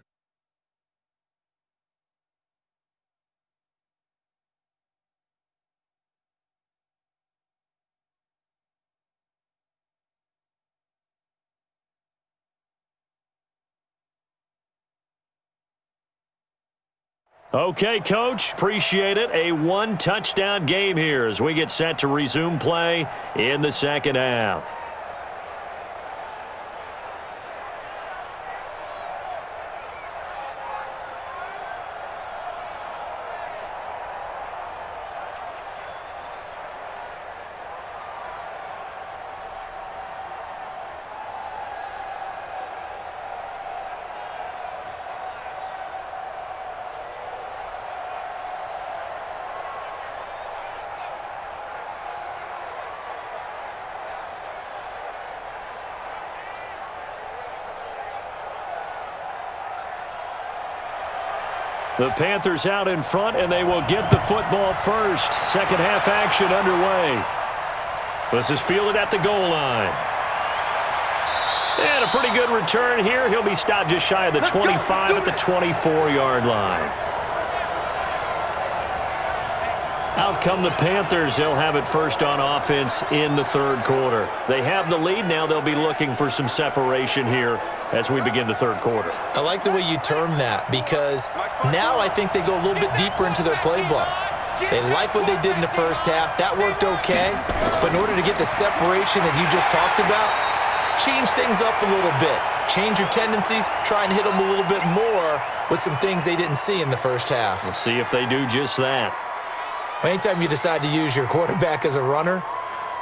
Okay, Coach, appreciate it. A one-touchdown game here as we get set to resume play in the second half. The Panthers out in front, and they will get the football first. Second half action underway. This is fielded at the goal line. And a pretty good return here. He'll be stopped just shy of the 25 at the 24-yard line. Out come the Panthers. They'll have it first on offense in the third quarter. They have the lead. Now they'll be looking for some separation here as we begin the third quarter. I like the way you term that because now I think they go a little bit deeper into their playbook. They like what they did in the first half. That worked okay. But in order to get the separation that you just talked about, change things up a little bit. Change your tendencies. Try and hit them a little bit more with some things they didn't see in the first half. We'll see if they do just that. Anytime you decide to use your quarterback as a runner,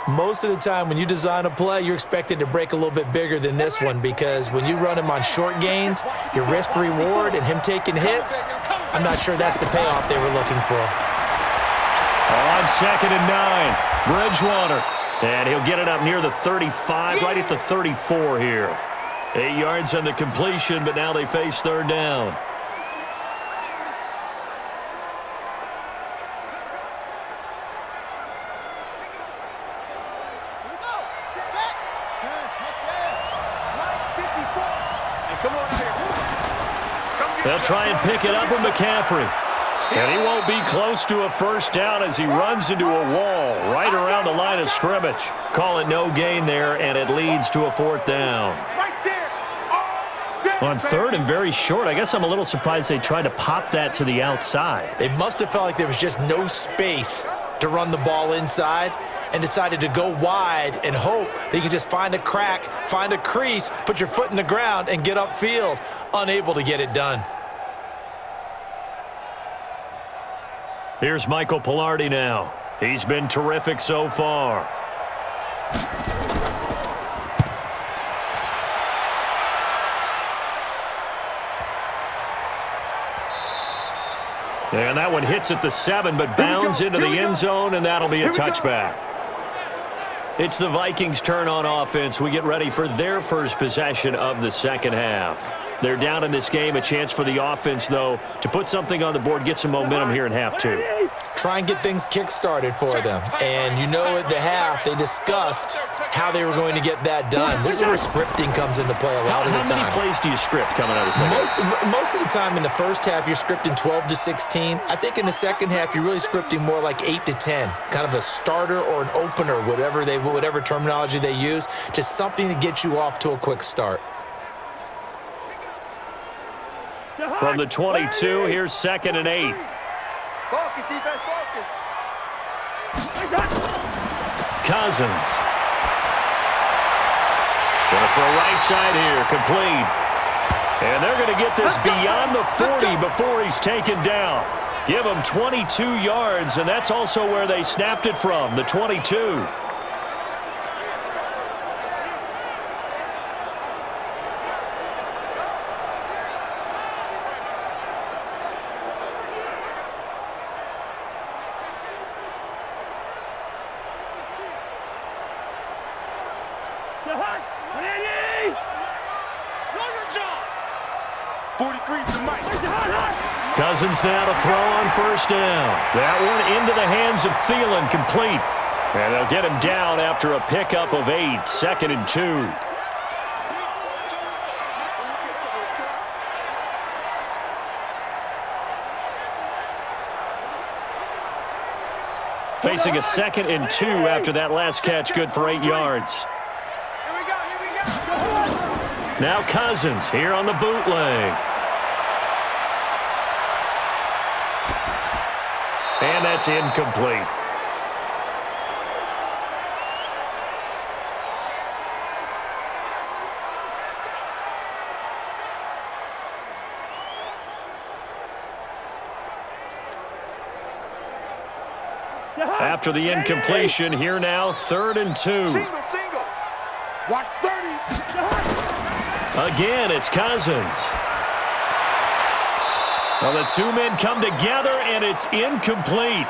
most of the time when you design a play, you're expected to break a little bit bigger than this one, because when you run him on short gains, your risk-reward and him taking hits, I'm not sure that's the payoff they were looking for. On 2nd and 9, Bridgewater. And he'll get it up near the 35, right at the 34 here. 8 yards on the completion, but now they face 3rd down. They'll try and pick it up with McCaffrey. And he won't be close to a 1st down as he runs into a wall right around the line of scrimmage. Call it no gain there, and it leads to a 4th down. On 3rd and very short, I guess I'm a little surprised they tried to pop that to the outside. They must have felt like there was just no space to run the ball inside and decided to go wide and hope they could just find a crack, find a crease, put your foot in the ground, and get upfield. Unable to get it done. Here's Michael Pilardi now. He's been terrific so far. And that one hits at the 7, but bounds into the end zone, and that'll be a touchback. It's the Vikings' turn on offense. We get ready for their first possession of the 2nd half. They're down in this game. A chance for the offense, though, to put something on the board, get some momentum here in half 2. Try and get things kick-started for them. And you know at the half, they discussed how they were going to get that done. This is where scripting comes into play a lot of the time. How many plays do you script coming out of the second? Most of the time in the first half, you're scripting 12 to 16. I think in the second half, you're really scripting more like 8 to 10. Kind of a starter or an opener, whatever terminology they use. Just something to get you off to a quick start. From the 22, here's 2nd and 8. Focus, defense, focus. Cousins. Going for a right side here, complete. And they're going to get this beyond the 40 before he's taken down. Give him 22 yards, and that's also where they snapped it from, the 22. Cousins now to throw on 1st down. That one into the hands of Thielen, complete. And they'll get him down after a pickup of 8, 2nd and 2. Facing a 2nd and 2 after that last catch, good for 8 yards. Here we go. Now Cousins here on the bootleg. And that's incomplete. After the incompletion, here now, 3rd and 2. Single. Watch 30. Again, it's Cousins. Well, the 2 men come together, and it's incomplete.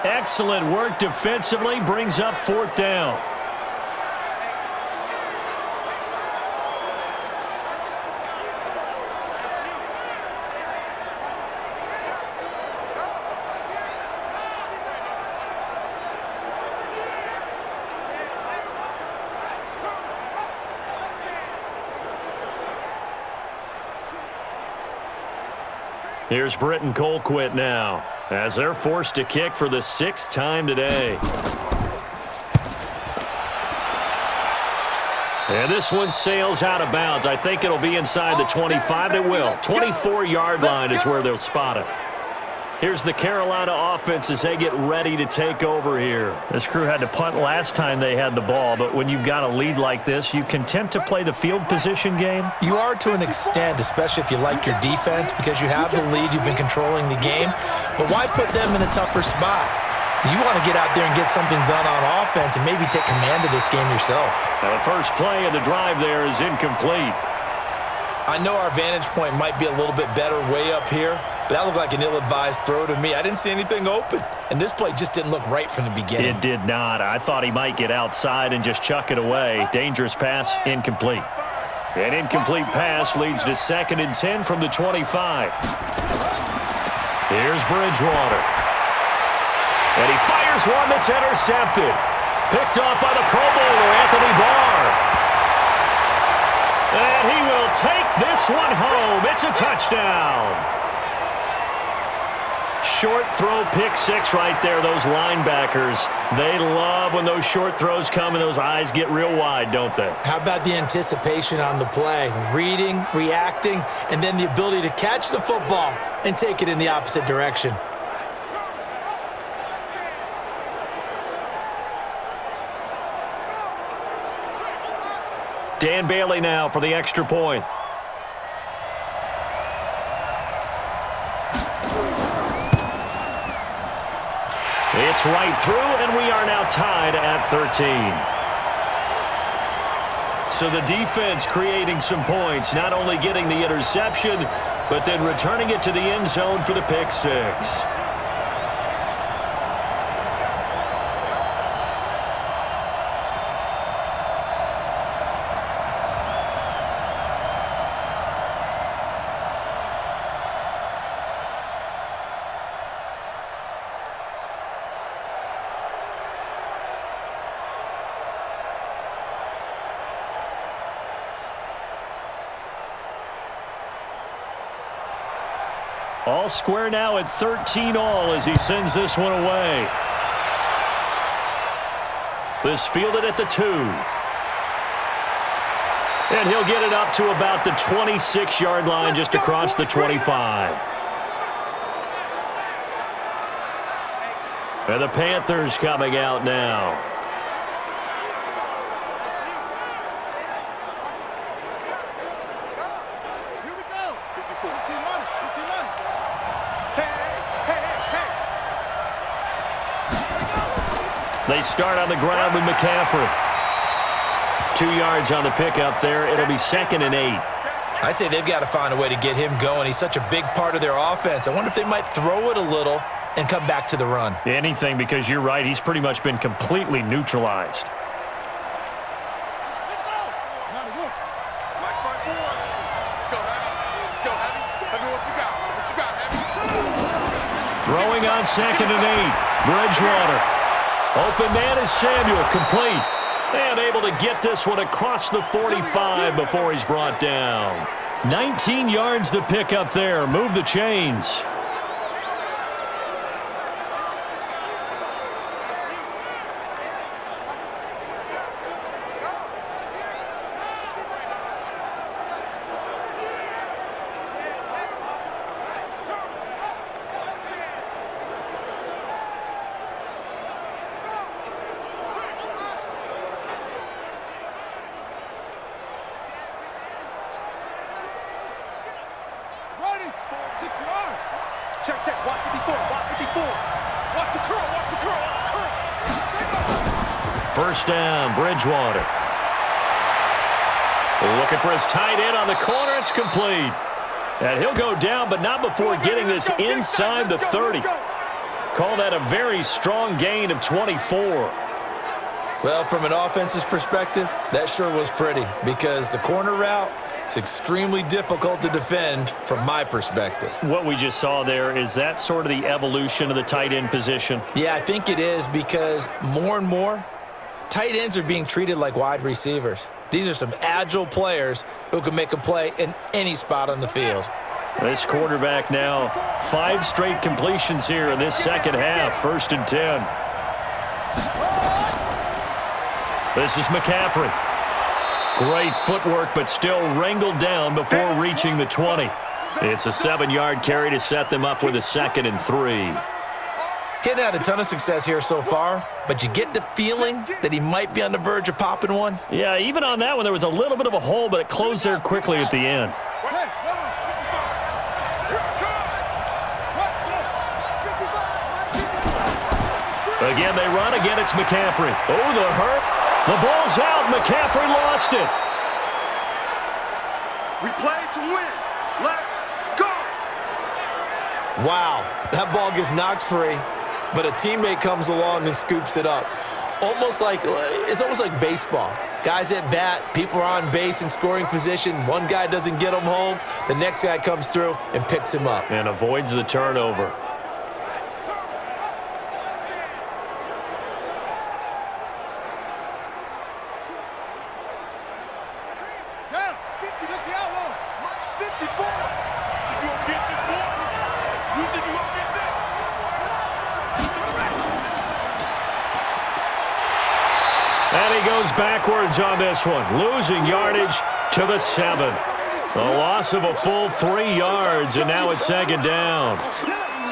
Excellent work defensively, brings up 4th down. Here's Britton Colquitt now, as they're forced to kick for the 6th time today. And this one sails out of bounds. I think it'll be inside the 25. It will. 24-yard line is where they'll spot it. Here's the Carolina offense as they get ready to take over here. This crew had to punt last time they had the ball, but when you've got a lead like this, you content to play the field position game? You are to an extent, especially if you like your defense, because you have the lead, you've been controlling the game. But why put them in a tougher spot? You want to get out there and get something done on offense and maybe take command of this game yourself. Now the first play of the drive there is incomplete. I know our vantage point might be a little bit better way up here, but that looked like an ill-advised throw to me. I didn't see anything open, and this play just didn't look right from the beginning. It did not. I thought he might get outside and just chuck it away. Dangerous pass, incomplete. An incomplete pass leads to 2nd and 10 from the 25. Here's Bridgewater. And he fires one that's intercepted. Picked off by the Pro Bowler, Anthony Barr. And he will take this one home. It's a touchdown. Short throw, pick six right there. Those linebackers, they love when those short throws come and those eyes get real wide, don't they? How about the anticipation on the play? Reading, reacting, and then the ability to catch the football and take it in the opposite direction. Dan Bailey now for the extra point. It's right through, and we are now tied at 13. So the defense creating some points, not only getting the interception, but then returning it to the end zone for the pick six. All square now at 13 all as he sends this one away. This fielded at the 2. And he'll get it up to about the 26-yard line just across the 25. And the Panthers coming out now. They start on the ground with McCaffrey. 2 yards on the pickup there. It'll be 2nd and 8. I'd say they've got to find a way to get him going. He's such a big part of their offense. I wonder if they might throw it a little and come back to the run. Anything, because you're right. He's pretty much been completely neutralized. Let's go. Mike, let's go, Heavy. Let's go, Heavy. Heavy, what you got? What you got, Heavy? Throwing on 2nd and 8. Bridgewater. Open man is Samuel, complete. And able to get this one across the 45 before he's brought down. 19 yards to pick up there. Move the chains. Check, watch 54, watch 54. Watch the curl, watch the curl, watch the curl. First down, Bridgewater. Looking for his tight end on the corner. It's complete. And he'll go down, but not before getting this inside the 30. Call that a very strong gain of 24. Well, from an offense's perspective, that sure was pretty because the corner route, it's extremely difficult to defend from my perspective. What we just saw there, is that sort of the evolution of the tight end position? Yeah, I think it is because more and more, tight ends are being treated like wide receivers. These are some agile players who can make a play in any spot on the field. This quarterback now, 5 straight completions here in this second half. 1st and 10. This is McCaffrey. Great footwork, but still wrangled down before reaching the 20. It's a 7-yard carry to set them up with a 2nd and 3. He had a ton of success here so far, but you get the feeling that he might be on the verge of popping one. Yeah, even on that one, there was a little bit of a hole, but it closed there quickly at the end. Again, they run. Again, it's McCaffrey. Oh, the hurt. The ball's out. McCaffrey lost it. We play to win. Let's go. Wow, that ball gets knocked free, but a teammate comes along and scoops it up. It's almost like baseball. Guys at bat, people are on base in scoring position. One guy doesn't get him home. The next guy comes through and picks him up. And avoids the turnover. Down. 50, let's see how long. 54. You gonna get this ball? You think you gonna get this? And he goes backwards on this one, losing yardage to the 7. A loss of a full 3 yards, and now it's 2nd down.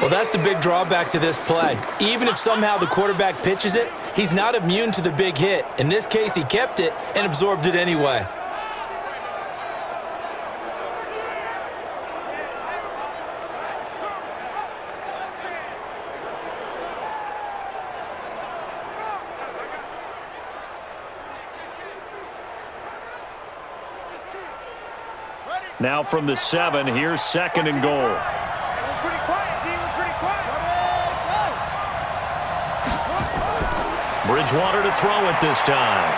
Well, that's the big drawback to this play. Even if somehow the quarterback pitches it, he's not immune to the big hit. In this case, he kept it and absorbed it anyway. Now from the 7, here's 2nd and goal. We're pretty quiet, D. We're pretty quiet. Bridgewater to throw it this time.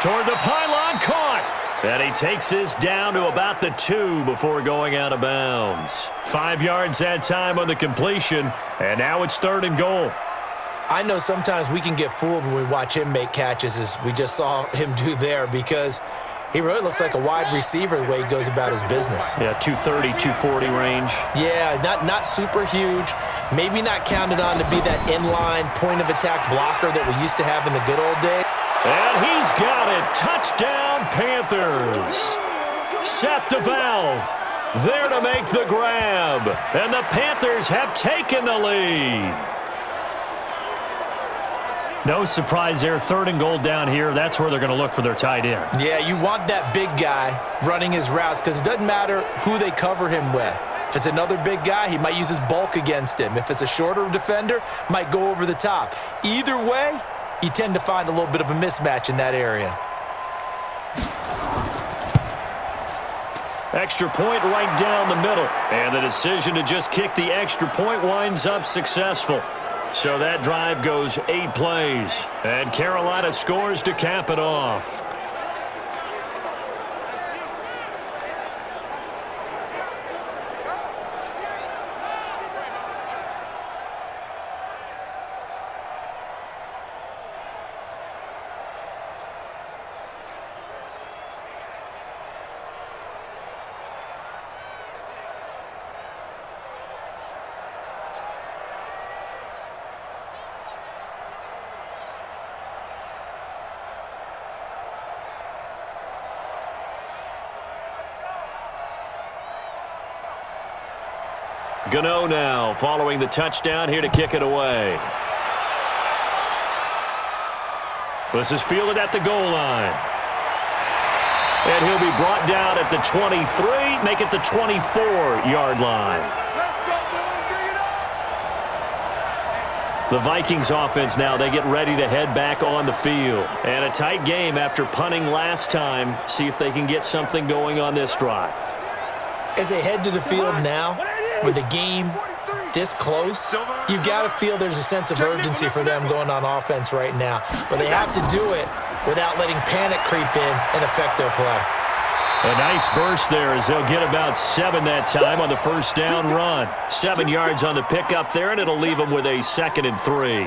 Toward the pylon, caught. And he takes this down to about the 2 before going out of bounds. 5 yards that time on the completion, and now it's 3rd and goal. I know sometimes we can get fooled when we watch him make catches, as we just saw him do there, because he really looks like a wide receiver the way he goes about his business. Yeah, 230, 240 range. Yeah, not super huge. Maybe not counted on to be that inline point-of-attack blocker that we used to have in the good old days. And he's got it. Touchdown, Panthers. Set the valve. There to make the grab. And the Panthers have taken the lead. No surprise there. 3rd and goal down here. That's where they're going to look for their tight end. Yeah, you want that big guy running his routes because it doesn't matter who they cover him with. If it's another big guy, he might use his bulk against him. If it's a shorter defender, might go over the top. Either way, you tend to find a little bit of a mismatch in that area. Extra point right down the middle. And the decision to just kick the extra point winds up successful. So that drive goes 8 plays, and Carolina scores to cap it off. Gano now following the touchdown here to kick it away. This is fielded at the goal line. And he'll be brought down at the 23, make it the 24-yard line. The Vikings offense now, they get ready to head back on the field. And a tight game after punting last time. See if they can get something going on this drive. As they head to the field now, with the game this close, you've got to feel there's a sense of urgency for them going on offense right now. But they have to do it without letting panic creep in and affect their play. A nice burst there as they'll get about 7 that time on the first down run. 7 yards on the pickup there, and it'll leave them with a 2nd and 3.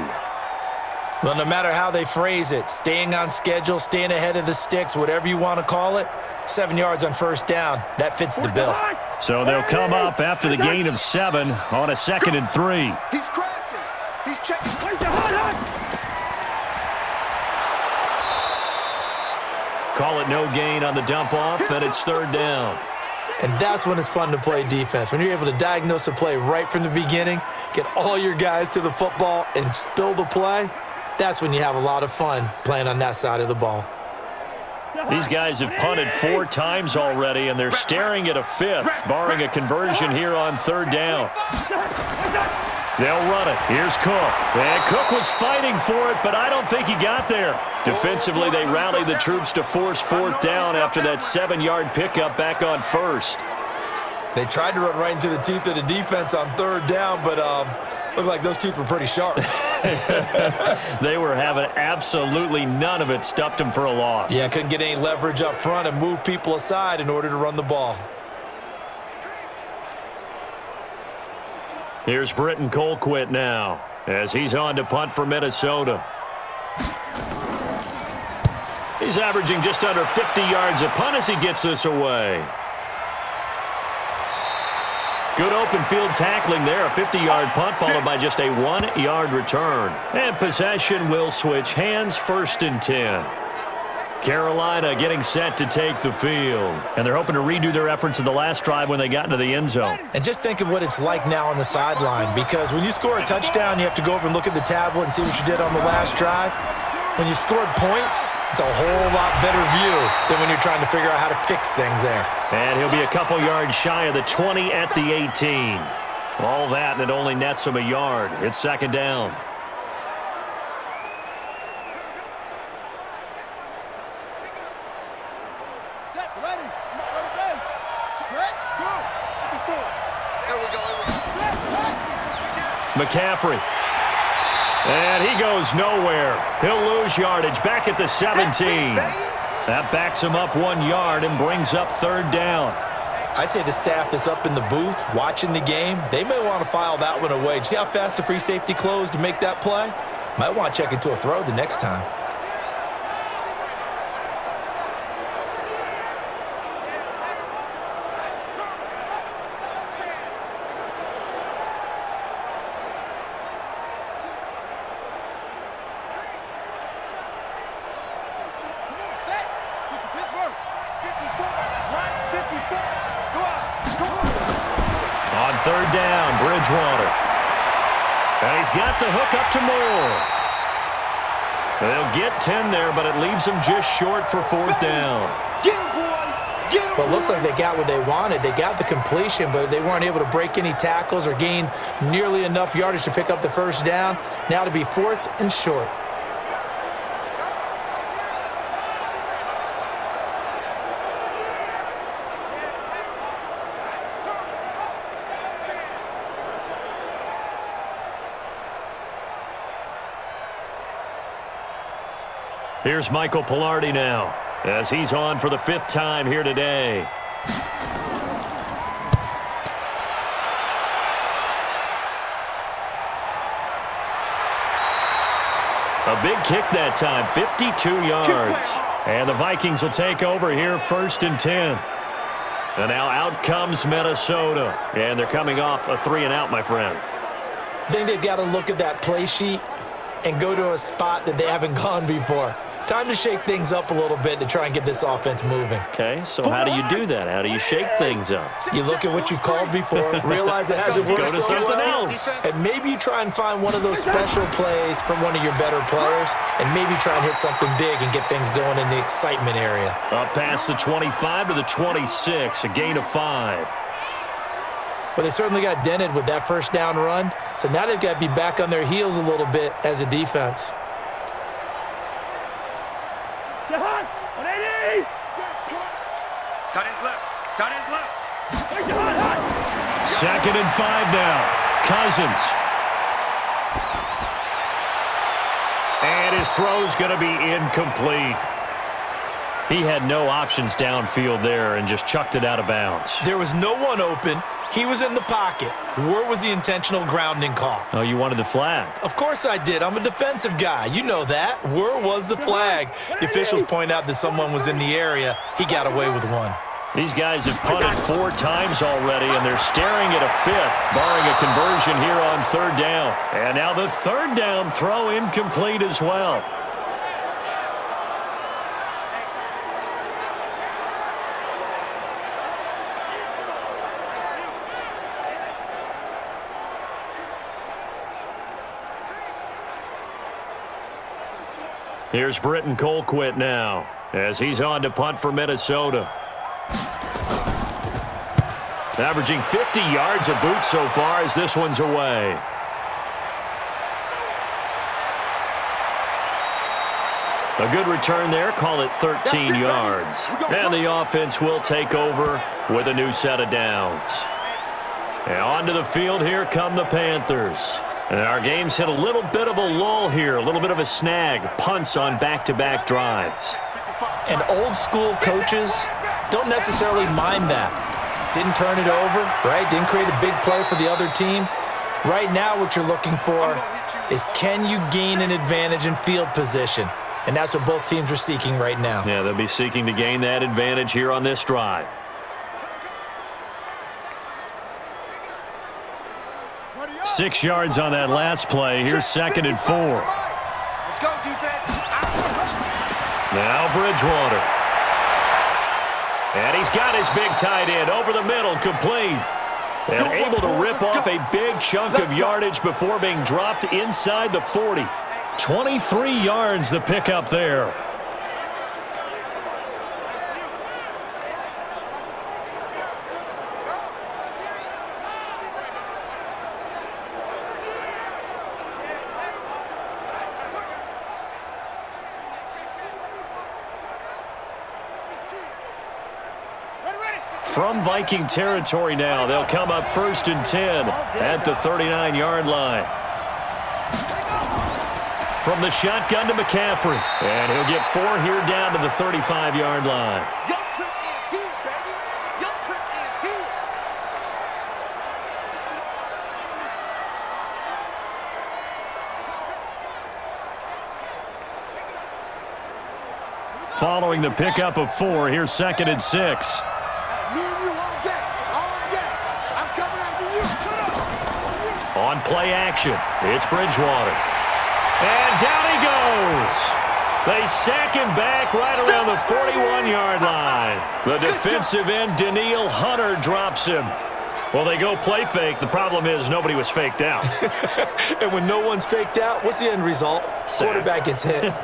Well, no matter how they phrase it, staying on schedule, staying ahead of the sticks, whatever you want to call it, 7 yards on first down, that fits the bill. So they'll come up after the gain of 7 on a 2nd and 3. He's crashing. He's checking. Call it no gain on the dump off, and it's 3rd down. And that's when it's fun to play defense. When you're able to diagnose a play right from the beginning, get all your guys to the football, and spill the play, that's when you have a lot of fun playing on that side of the ball. These guys have punted 4 times already, and they're staring at a 5th, barring a conversion here on 3rd down. They'll run it. Here's Cook. And Cook was fighting for it, but I don't think he got there. Defensively, they rallied the troops to force 4th down after that 7-yard pickup back on 1st. They tried to run right into the teeth of the defense on 3rd down, but looked like those teeth were pretty sharp. They were having absolutely none of it, stuffed them for a loss. Yeah, couldn't get any leverage up front and move people aside in order to run the ball. Here's Britton Colquitt now as he's on to punt for Minnesota. He's averaging just under 50 yards a punt as he gets this away. Good open field tackling there. A 50-yard punt followed by just a 1-yard return. And possession will switch hands, 1st and 10. Carolina getting set to take the field. And they're hoping to redo their efforts in the last drive when they got into the end zone. And just think of what it's like now on the sideline, because when you score a touchdown, you have to go over and look at the tablet and see what you did on the last drive. When you scored points, it's a whole lot better view than when you're trying to figure out how to fix things there. And he'll be a couple yards shy of the 20 at the 18. All that, and it only nets him a yard. It's 2nd down. Set, ready. Ready, base. Set, go. Here we go. McCaffrey. And he goes nowhere. He'll lose yardage back at the 17. That backs him up 1 yard and brings up 3rd down. I'd say the staff that's up in the booth watching the game, they may want to file that one away. See how fast the free safety closed to make that play? Might want to check into a throw the next time. On 3rd down, Bridgewater. And he's got the hook up to Moore. They'll get 10 there, but it leaves them just short for 4th down. Well, it looks like they got what they wanted. They got the completion, but they weren't able to break any tackles or gain nearly enough yardage to pick up the 1st down. Now to be 4th and short. Here's Michael Pilardi now as he's on for the 5th time here today. A big kick that time, 52 yards. And the Vikings will take over here, 1st and 10. And now out comes Minnesota. And they're coming off a 3-and-out, my friend. I think they've got to look at that play sheet and go to a spot that they haven't gone before. Time to shake things up a little bit to try and get this offense moving. Okay, so how do you do that? How do you shake things up? You look at what you've called before, realize it hasn't worked Go to so something well, else. and maybe you try and find one of those special plays from one of your better players, and maybe try and hit something big and get things going in the excitement area. Up past the 25 to the 26, a gain of 5. But they certainly got dented with that 1st down run, so now they've got to be back on their heels a little bit as a defense. Cut his left. Cut his left. 2nd and 5 now. Cousins. And his throw's going to be incomplete. He had no options downfield there and just chucked it out of bounds. There was no one open. He was in the pocket. Where was the intentional grounding call? Oh, you wanted the flag. Of course I did. I'm a defensive guy. You know that. Where was the flag? The officials point out that someone was in the area. He got away with one. These guys have punted 4 times already, and they're staring at a 5th, barring a conversion here on 3rd down. And now the 3rd down throw incomplete as well. Here's Britton Colquitt now as he's on to punt for Minnesota. Averaging 50 yards a boot so far as this one's away. A good return there, call it 13 yards. And the offense will take over with a new set of downs. And onto the field, here come the Panthers. And our game's hit a little bit of a lull here, a little bit of a snag. Punts on back-to-back drives. And old school coaches don't necessarily mind that. Didn't turn it over, right? Didn't create a big play for the other team. Right now what you're looking for is, can you gain an advantage in field position? And that's what both teams are seeking right now. Yeah, they'll be seeking to gain that advantage here on this drive. Six yards on that last play. Here's 2nd and 4. Let's go, defense. Now Bridgewater. And he's got his big tight end over the middle, complete. And able to rip off a big chunk of yardage before being dropped inside the 40. 23 yards the pickup there. From Viking territory now, they'll come up 1st and 10 at the 39-yard line. From the shotgun to McCaffrey. And he'll get 4 here down to the 35-yard line. Your trick is here, baby. Your trick is here. Following the pickup of 4, here's 2nd and 6. Me and you all day. All day. I'm coming after you. Come on. On play action, it's Bridgewater. And down he goes. They sack him back right around the 41-yard line. The defensive end, Danielle Hunter, drops him. Well, they go play fake. The problem is nobody was faked out. And when no one's faked out, what's the end result? Sack. Quarterback gets hit.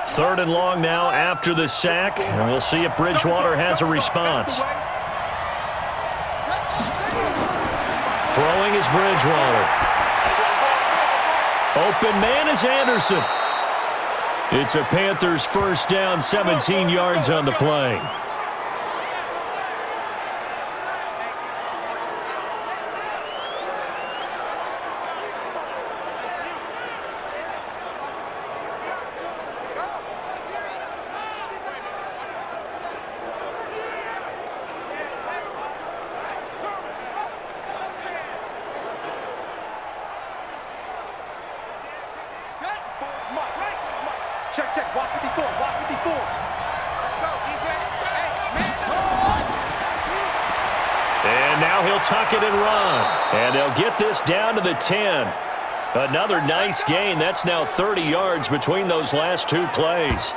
Third and long now after the sack, and we'll see if Bridgewater has a response. Throwing is Bridgewater. Open man is Anderson. It's a Panthers first down, 17 yards on the play. Check. Walk 54. Let's go, defense. Hey, man. And now he'll tuck it and run. And they'll get this down to the 10. Another nice gain. That's now 30 yards between those last 2 plays.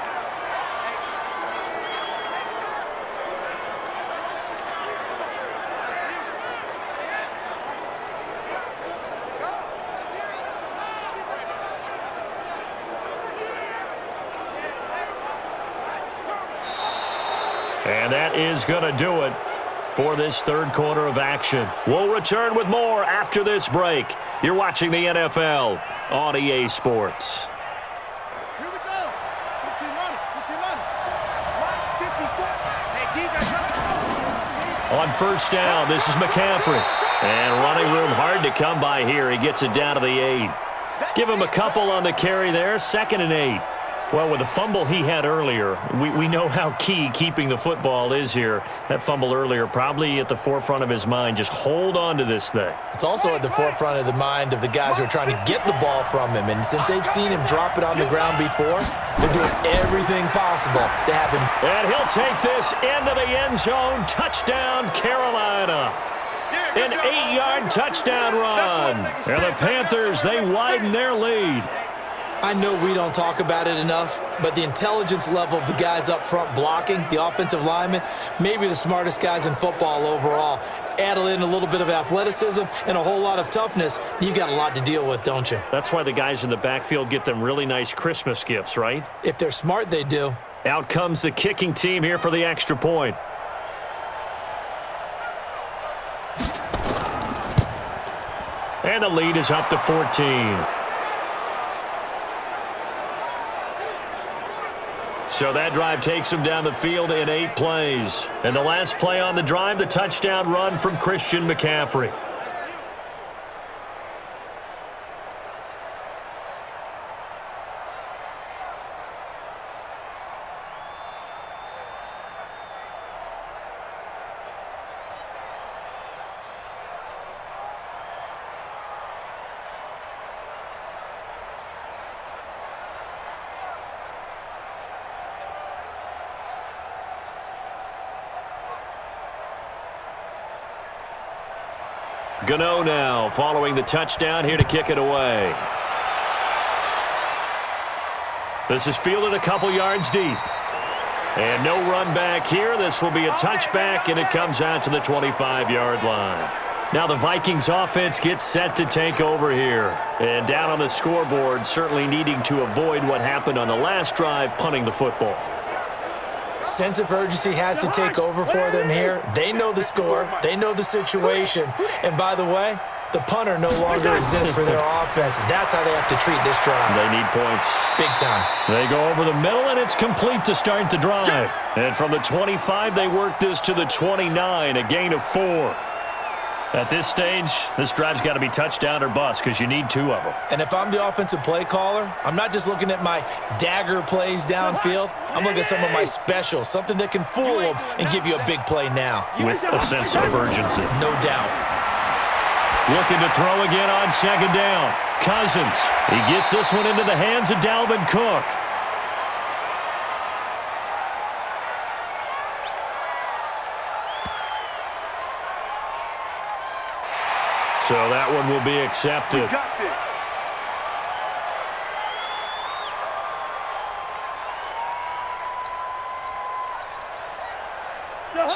And that is going to do it for this third quarter of action. We'll return with more after this break. You're watching the NFL on EA Sports. Here we go. 15 running. 54. Hey, defense. On first down, this is McCaffrey. And running room hard to come by here. He gets it down to the 8. Give him a couple on the carry there. 2nd and 8. Well, with the fumble he had earlier, we know how key keeping the football is here. That fumble earlier probably at the forefront of his mind. Just hold on to this thing. It's also at the forefront of the mind of the guys who are trying to get the ball from him. And since they've seen him drop it on the ground before, they're doing everything possible to have him. And he'll take this into the end zone. Touchdown, Carolina. There An 8-yard touchdown run. And the Panthers, they widen their lead. I know we don't talk about it enough, but the intelligence level of the guys up front blocking, the offensive linemen, maybe the smartest guys in football overall. Add in a little bit of athleticism and a whole lot of toughness, you've got a lot to deal with, don't you? That's why the guys in the backfield get them really nice Christmas gifts, right? If they're smart, they do. Out comes the kicking team here for the extra point. And the lead is up to 14. So that drive takes them down the field in 8 plays. And the last play on the drive, the touchdown run from Christian McCaffrey. Gano now following the touchdown here to kick it away. This is fielded a couple yards deep. And no run back here. This will be a touchback, and it comes out to the 25-yard line. Now the Vikings offense gets set to take over here. And down on the scoreboard, certainly needing to avoid what happened on the last drive, punting the football. Sense of urgency has to take over for them here. They know the score. They know the situation. And by the way, the punter no longer exists for their offense. That's how they have to treat this drive. They need points. Big time. They go over the middle, and it's complete to start the drive. And from the 25, they work this to the 29, a gain of 4. At this stage, this drive's got to be touchdown or bust because you need 2 of them. And if I'm the offensive play caller, I'm not just looking at my dagger plays downfield. I'm looking at some of my specials, something that can fool them and give you a big play now. With a sense of urgency. No doubt. Looking to throw again on second down. Cousins. He gets this one into the hands of Dalvin Cook. So that one will be accepted. We got this.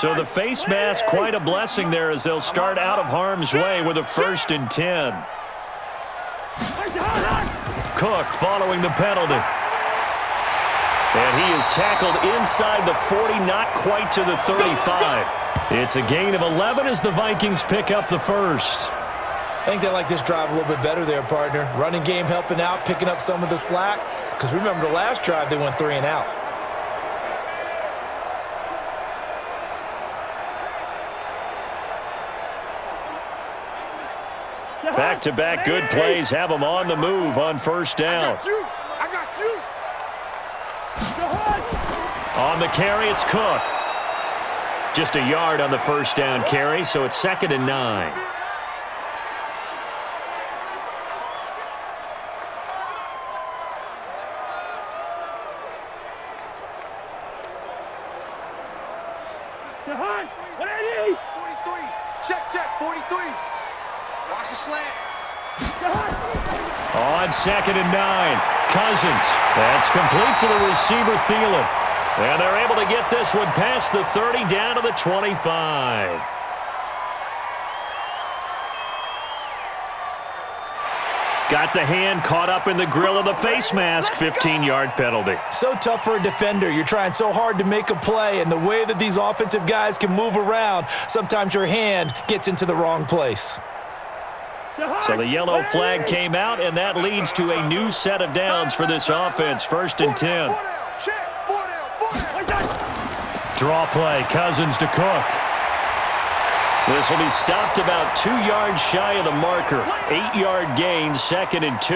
So the face mask, quite a blessing there as they'll start out of harm's way with a 1st and 10. Cook following the penalty. And he is tackled inside the 40, not quite to the 35. It's a gain of 11 as the Vikings pick up the first. I think they like this drive a little bit better there, partner. Running game helping out, picking up some of the slack. Because remember the last drive, they went 3 and out. Back-to-back good plays have them on the move on first down. I got you. On the carry, it's Cook. Just a yard on the first down carry, so it's 2nd and 9. What I need? 43. Check, 43. Watch the slant. On 2nd and 9, Cousins. That's complete to the receiver, Thielen. And they're able to get this one past the 30 down to the 25. Got the hand caught up in the grill of the face mask, 15-yard penalty. So tough for a defender. You're trying so hard to make a play, and the way that these offensive guys can move around, sometimes your hand gets into the wrong place. So the yellow flag came out, and that leads to a new set of downs for this offense, 1st and 10. Draw play, Cousins to Cook. This will be stopped about 2 yards shy of the marker. 8-yard gain, 2nd and 2.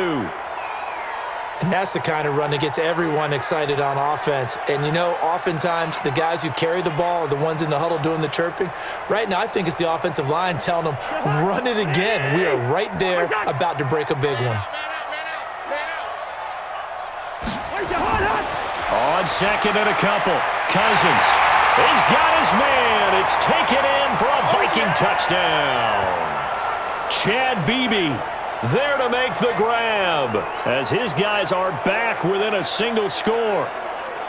And that's the kind of run that gets everyone excited on offense. And, you know, oftentimes the guys who carry the ball are the ones in the huddle doing the chirping. Right now, I think it's the offensive line telling them, run it again. We are right there about to break a big one. On 2nd and a couple, Cousins. He's got his man. It's taken in for a Viking touchdown. Chad Beebe there to make the grab as his guys are back within a single score.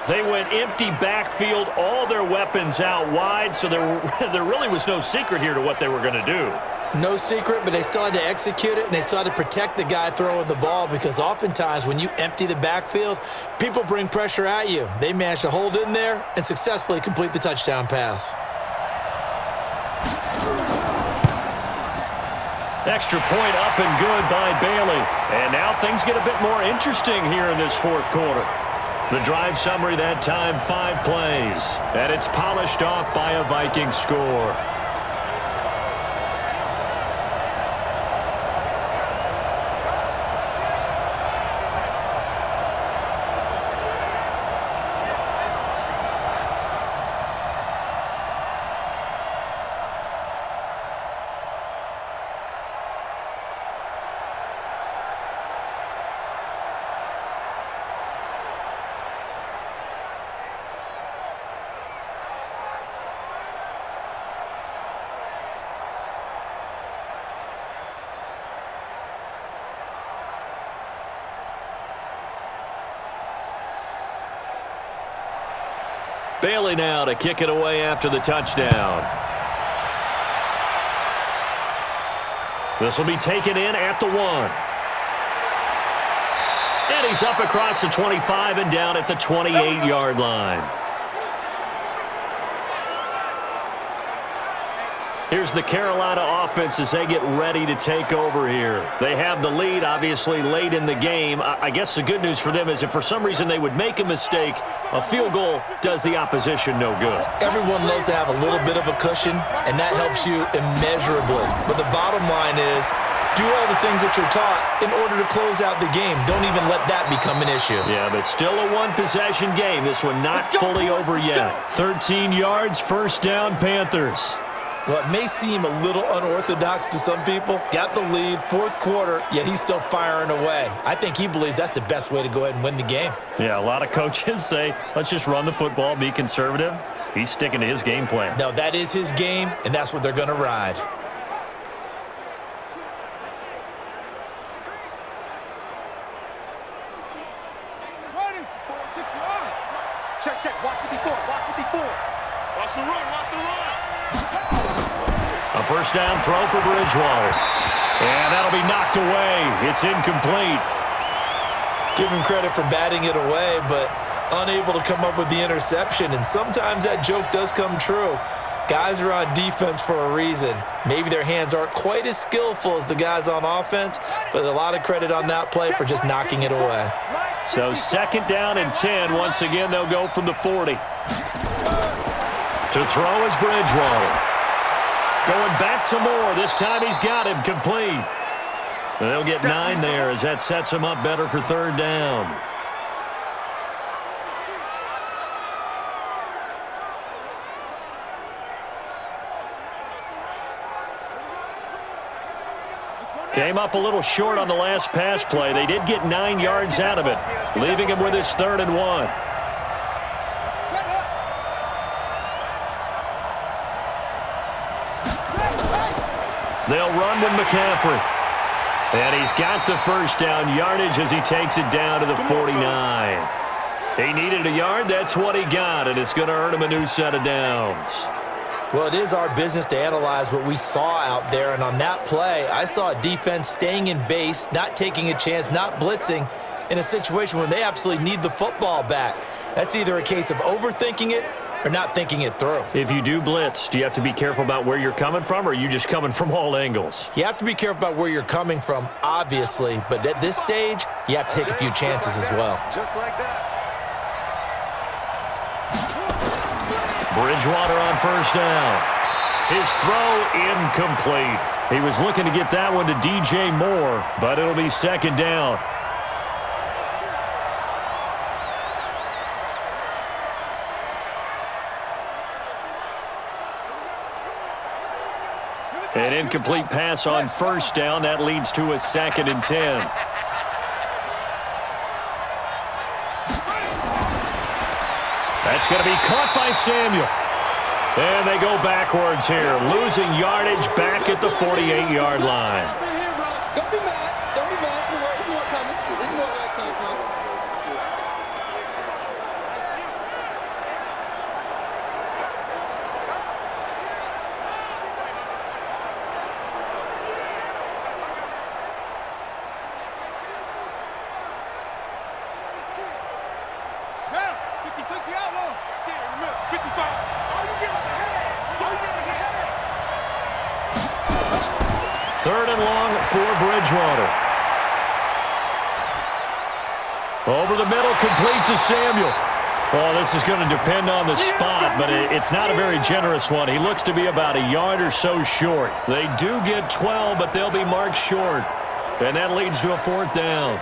They went empty backfield, all their weapons out wide, so there really was no secret here to what they were going to do. No secret, but they still had to execute it, and they still had to protect the guy throwing the ball because oftentimes when you empty the backfield, people bring pressure at you. They managed to hold in there and successfully complete the touchdown pass. Extra point up and good by Bailey. And now things get a bit more interesting here in this fourth quarter. The drive summary that time, 5 plays. And it's polished off by a Viking score. Bailey now to kick it away after the touchdown. This will be taken in at the 1. And he's up across the 25 and down at the 28-yard line. Here's the Carolina offense as they get ready to take over here. They have the lead, obviously, late in the game. I guess the good news for them is if for some reason they would make a mistake, a field goal does the opposition no good. Everyone loves to have a little bit of a cushion, and that helps you immeasurably. But the bottom line is, do all the things that you're taught in order to close out the game. Don't even let that become an issue. Yeah, but still a one-possession game. This one not fully over yet. 13 yards, first down, Panthers. What may seem a little unorthodox to some people, got the lead, fourth quarter, yet he's still firing away. I think he believes that's the best way to go ahead and win the game. Yeah, a lot of coaches say, let's just run the football, be conservative. He's sticking to his game plan. No, that is his game, and that's what they're going to ride. Check. Watch 54. Watch the run. A first down throw for Bridgewater. And that'll be knocked away. It's incomplete. Give him credit for batting it away, but unable to come up with the interception. And sometimes that joke does come true. Guys are on defense for a reason. Maybe their hands aren't quite as skillful as the guys on offense, but a lot of credit on that play for just knocking it away. So second down and 10. Once again, they'll go from the 40. To throw is Bridgewater. Going back to Moore. This time he's got him complete. They'll get 9 there as that sets him up better for third down. Came up a little short on the last pass play. They did get 9 yards out of it, leaving him with his 3rd and 1. They'll run with McCaffrey. And he's got the first down yardage as he takes it down to the 49. He needed a yard. That's what he got, and it's going to earn him a new set of downs. Well, it is our business to analyze what we saw out there, and on that play, I saw a defense staying in base, not taking a chance, not blitzing, in a situation when they absolutely need the football back. That's either a case of overthinking it or not thinking it through. If you do blitz, do you have to be careful about where you're coming from, or are you just coming from all angles? You have to be careful about where you're coming from, obviously, but at this stage, you have to take a few chances as well. Just like that. Bridgewater on first down. His throw incomplete. He was looking to get that one to DJ Moore, but it'll be second down. An incomplete pass on first down. That leads to a 2nd and 10. That's going to be caught by Samuel. And they go backwards here, losing yardage back at the 48-yard line. Don't be mad. Don't be mad. It's more coming. It's more where it comes from. Down. 56 the outlaw. There in the middle. 55. Oh, you get like a head. Oh, you get like a head. Third and long for Bridgewater. Over the middle, complete to Samuel. Oh, this is going to depend on the spot, but it's not a very generous one. He looks to be about a yard or so short. They do get 12, but they'll be marked short. And that leads to a fourth down.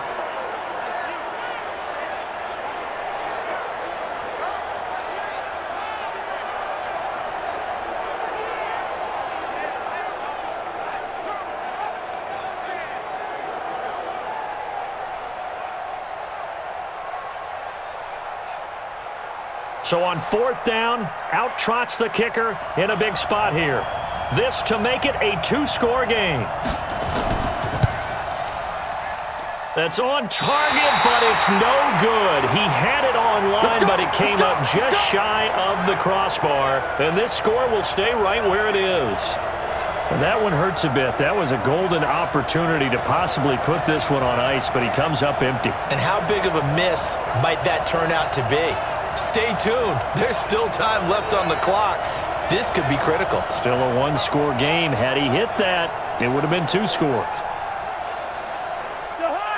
So on fourth down, out trots the kicker in a big spot here. This to make it a two-score game. That's on target, but it's no good. He had it on line, but it came up just shy of the crossbar. And this score will stay right where it is. And that one hurts a bit. That was a golden opportunity to possibly put this one on ice, but he comes up empty. And how big of a miss might that turn out to be? Stay tuned. There's still time left on the clock. This could be critical. Still a one-score game. Had he hit that, it would have been two scores.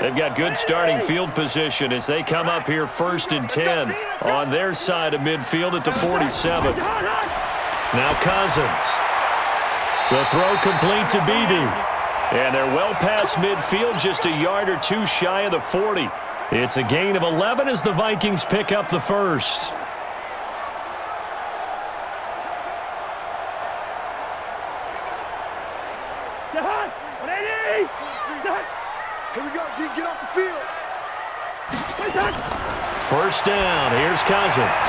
They've got good starting field position as they come up here first and 10 on their side of midfield at the 47. Now Cousins. The throw complete to Beebe. And they're well past midfield, just a yard or two shy of the 40. It's a gain of 11 as the Vikings pick up the first. Here we go, G. Get off the field. First down. Here's Cousins.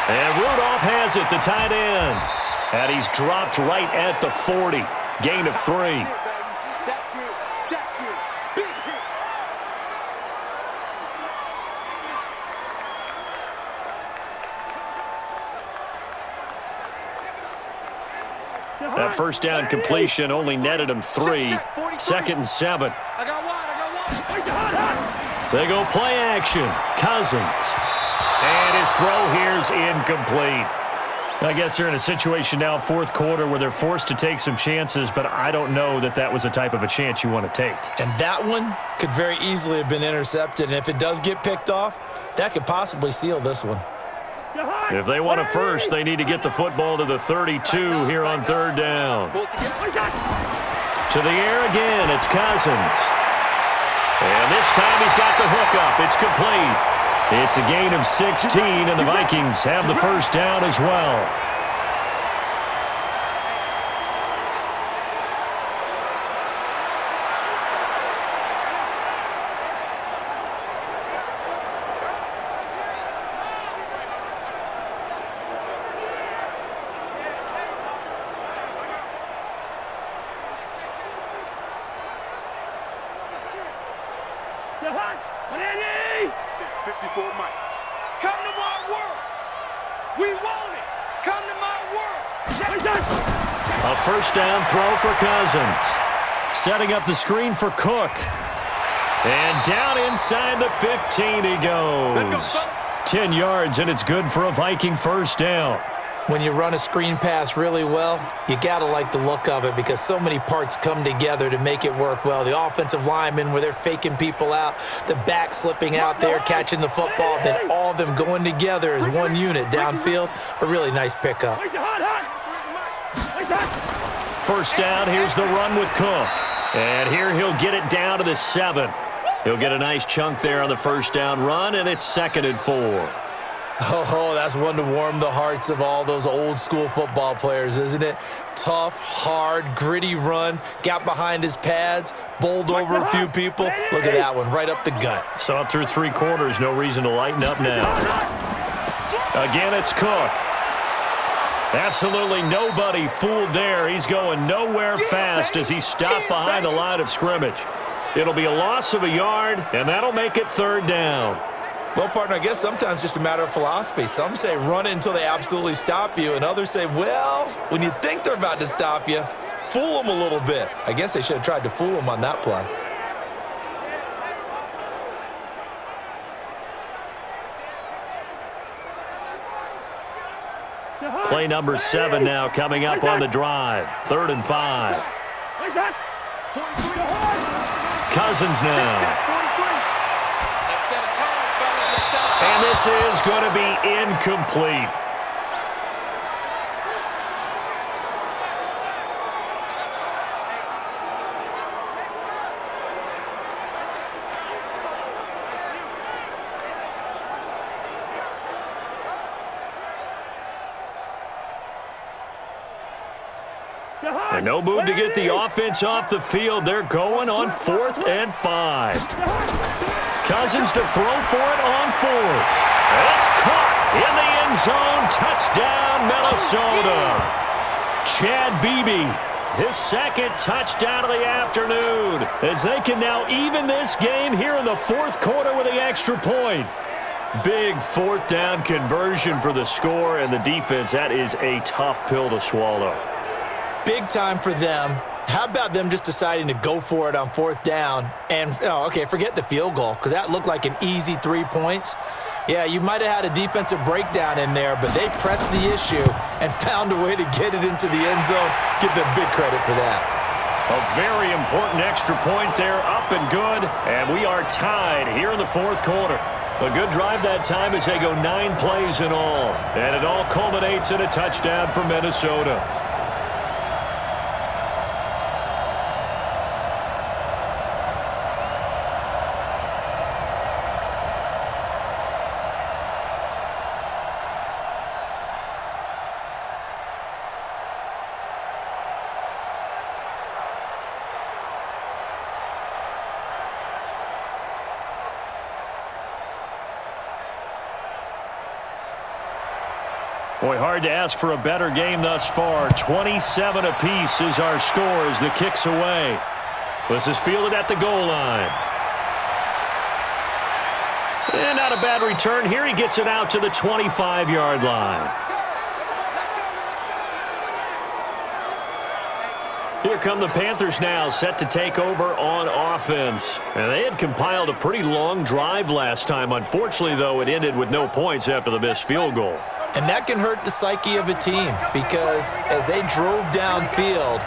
And Rudolph has it, the tight end. And he's dropped right at the 40. Gain of 3. That first down completion only netted him 3. Second and 7. I got one. They go play action. Cousins. And his throw here's incomplete. I guess they're in a situation now, fourth quarter, where they're forced to take some chances, but I don't know that that was the type of a chance you want to take. And that one could very easily have been intercepted. And if it does get picked off, that could possibly seal this one. If they want a first, they need to get the football to the 32 here on third down. To the air again, it's Cousins. And this time he's got the hook up. It's complete. It's a gain of 16, and the Vikings have the first down as well. A first down throw for Cousins. Setting up the screen for Cook. And down inside the 15 he goes. 10 yards, and it's good for a Viking first down. When you run a screen pass really well, you got to like the look of it because so many parts come together to make it work well. The offensive linemen, where they're faking people out, the back slipping out there, catching the football, then all of them going together as one unit downfield. A really nice pickup. First down, here's the run with Cook. And here he'll get it down to the 7. He'll get a nice chunk there on the first down run, and it's 2nd and 4. Oh, that's one to warm the hearts of all those old school football players, isn't it? Tough, hard, gritty run, got behind his pads, bowled over a few people. Look at that one, right up the gut. Saw it through 3 quarters, no reason to lighten up now. Again, it's Cook. Absolutely nobody fooled there. He's going nowhere fast as he stopped behind the line of scrimmage. It'll be a loss of a yard, and that'll make it 3rd down. Well, partner, I guess sometimes just a matter of philosophy. Some say run it until they absolutely stop you, and others say, well, when you think they're about to stop you, fool them a little bit. I guess they should have tried to fool them on that play. Play number 7 now coming up on the drive. 3rd and 5. Cousins now. And this is going to be incomplete. And no move to get the offense off the field. They're going on 4th and 5. Cousins to throw for it on 4th. It's caught in the end zone. Touchdown, Minnesota. Chad Beebe, his 2nd touchdown of the afternoon, as they can now even this game here in the 4th quarter with the extra point. Big 4th down conversion for the score, and the defense, that is a tough pill to swallow. Big time for them. How about them just deciding to go for it on 4th down and, forget the field goal, because that looked like an easy 3 points. Yeah, you might have had a defensive breakdown in there, but they pressed the issue and found a way to get it into the end zone. Give them big credit for that. A very important extra point there, up and good, and we are tied here in the 4th quarter. A good drive that time as they go 9 plays in all, and it all culminates in a touchdown for Minnesota. Boy, hard to ask for a better game thus far. 27 apiece is our score as the kick's away. This is fielded at the goal line. And not a bad return here. He gets it out to the 25-yard line. Here come the Panthers now, set to take over on offense. And they had compiled a pretty long drive last time. Unfortunately, though, it ended with no points after the missed field goal. And that can hurt the psyche of a team, because as they drove downfield,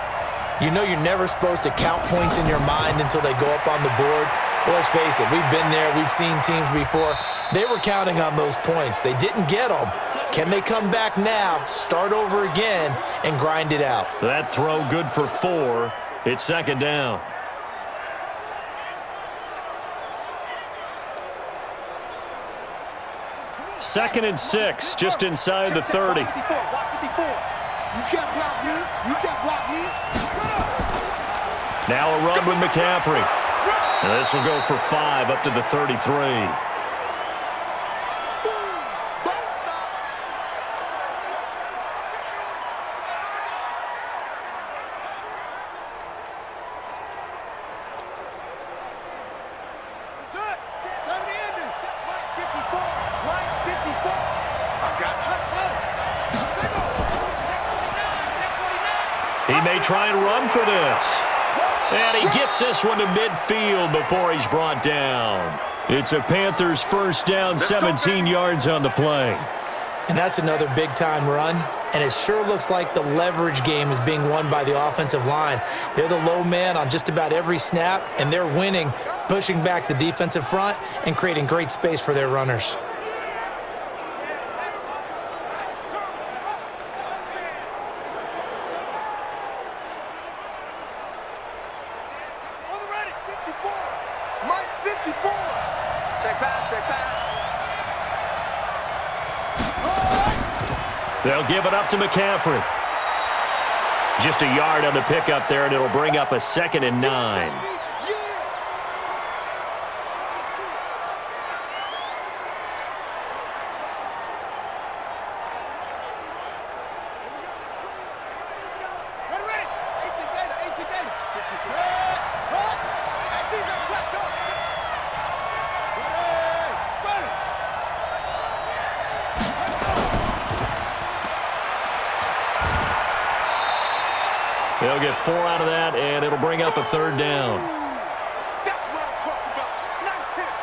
you know you're never supposed to count points in your mind until they go up on the board. But let's face it, we've been there, we've seen teams before. They were counting on those points. They didn't get them. Can they come back now, start over again, and grind it out? That throw good for 4. It's 2nd down. Second and 6, just inside the 30. You can't block me. You can't block me. Now a run with McCaffrey. And this will go for 5 up to the 33. He may try and run for this. And he gets this one to midfield before he's brought down. It's a Panthers 1st down, 17 yards on the play. And that's another big-time run. And it sure looks like the leverage game is being won by the offensive line. They're the low man on just about every snap, and they're winning, pushing back the defensive front and creating great space for their runners. They'll give it up to McCaffrey. Just a yard on the pickup there, and it'll bring up a 2nd and 9. They'll get 4 out of that, and it'll bring up a 3rd down. That's what I'm talking about. Nice hit,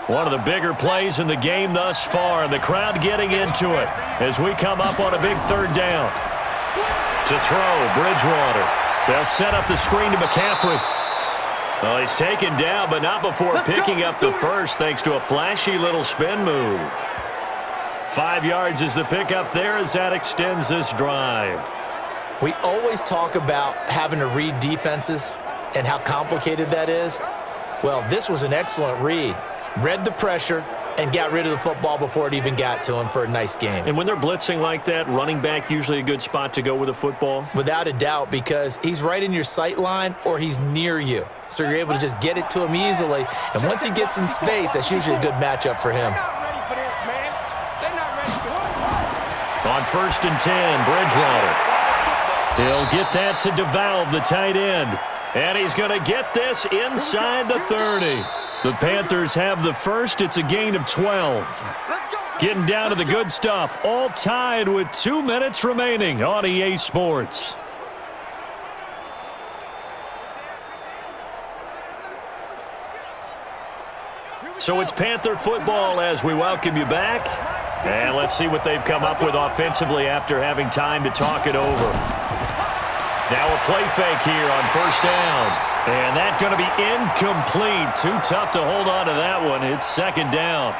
boy. One of the bigger plays in the game thus far, and the crowd getting into it as we come up on a big 3rd down. To throw, Bridgewater. They'll set up the screen to McCaffrey. Well, he's taken down, but not before picking up the first thanks to a flashy little spin move. 5 yards is the pickup there as that extends this drive. We always talk about having to read defenses and how complicated that is. Well, this was an excellent read. Read the pressure and got rid of the football before it even got to him for a nice game. And when they're blitzing like that, running back usually a good spot to go with a football? Without a doubt, because he's right in your sight line or he's near you. So you're able to just get it to him easily. And once he gets in space, that's usually a good matchup for him. They're not ready for this, man. They're not ready for this. On 1st and 10, Bridgewater. He'll get that to devalve the tight end. And he's going to get this inside the 30. The Panthers have the first. It's a gain of 12. Getting down to the good stuff. All tied with 2 minutes remaining on EA Sports. So it's Panther football as we welcome you back. And let's see what they've come up with offensively after having time to talk it over. Now a play fake here on 1st down. And that's going to be incomplete. Too tough to hold on to that one. It's 2nd down.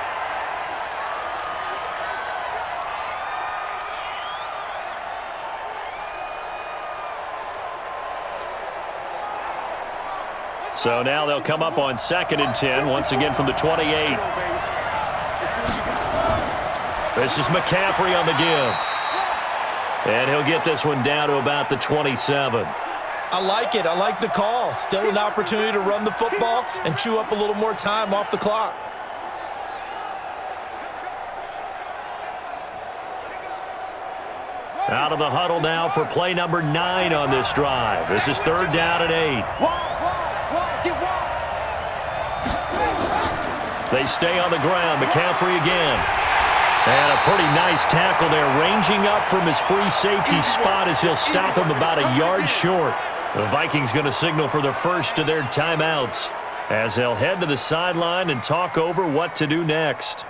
So now they'll come up on 2nd and 10, once again from the 28. This is McCaffrey on the give. And he'll get this one down to about the 27. I like it. I like the call. Still an opportunity to run the football and chew up a little more time off the clock. Out of the huddle now for play number 9 on this drive. This is 3rd down and 8. They stay on the ground. McCaffrey again. And a pretty nice tackle there, ranging up from his free safety spot as he'll stop him about a yard short. The Vikings going to signal for the first of their timeouts as they'll head to the sideline and talk over what to do next.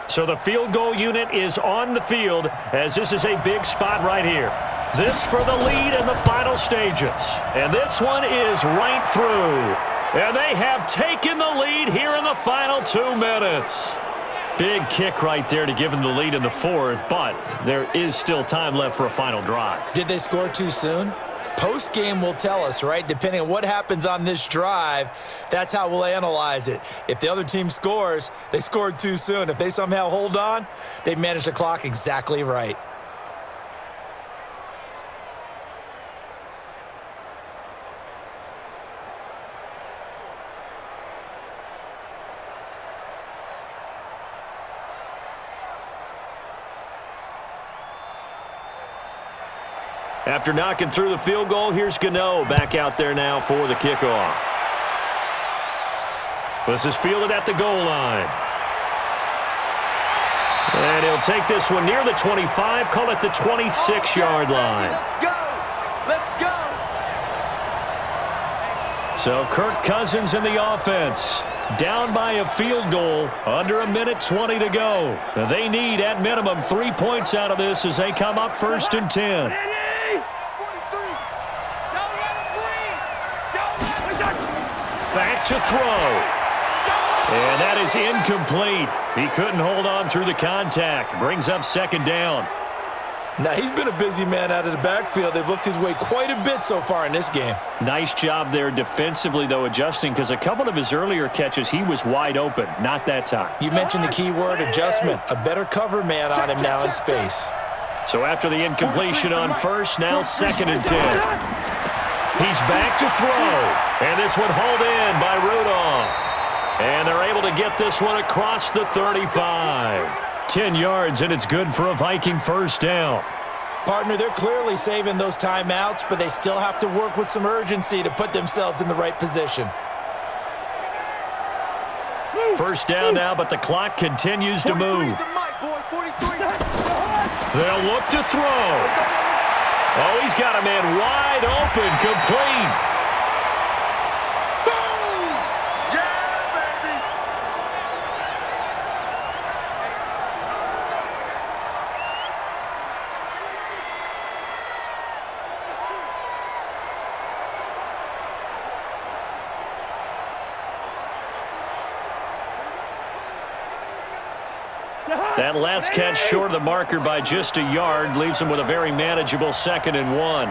So the field goal unit is on the field as this is a big spot right here. This for the lead in the final stages. And this one is right through. And they have taken the lead here in the final 2 minutes. Big kick right there to give them the lead in the 4th, but there is still time left for a final drive. Did they score too soon? Post-game will tell us, right? Depending on what happens on this drive, that's how we'll analyze it. If the other team scores, they scored too soon. If they somehow hold on, they managed the clock exactly right. After knocking through the field goal, here's Gano back out there now for the kickoff. This is fielded at the goal line. And he'll take this one near the 25, call it the 26-yard line. Let's go. So Kirk Cousins in the offense. Down by a field goal, under a minute 20 to go. They need, at minimum, 3 points out of this as they come up 1st and 10. Back to throw. And that is incomplete. He couldn't hold on through the contact. Brings up 2nd down. Now, he's been a busy man out of the backfield. They've looked his way quite a bit so far in this game. Nice job there defensively, though, adjusting, because a couple of his earlier catches, he was wide open. Not that time. You mentioned the key word, adjustment. A better cover man on him now in space. So after the incompletion on 1st, now 2nd and 10. He's back to throw. And this one hauled in by Rudolph. And they're able to get this one across the 35. 10 yards, and it's good for a Viking 1st down. Partner, they're clearly saving those timeouts, but they still have to work with some urgency to put themselves in the right position. First down now, but the clock continues to move. They'll look to throw. Oh, he's got a man wide open, complete. That last catch short of the marker by just a yard leaves him with a very manageable 2nd and 1.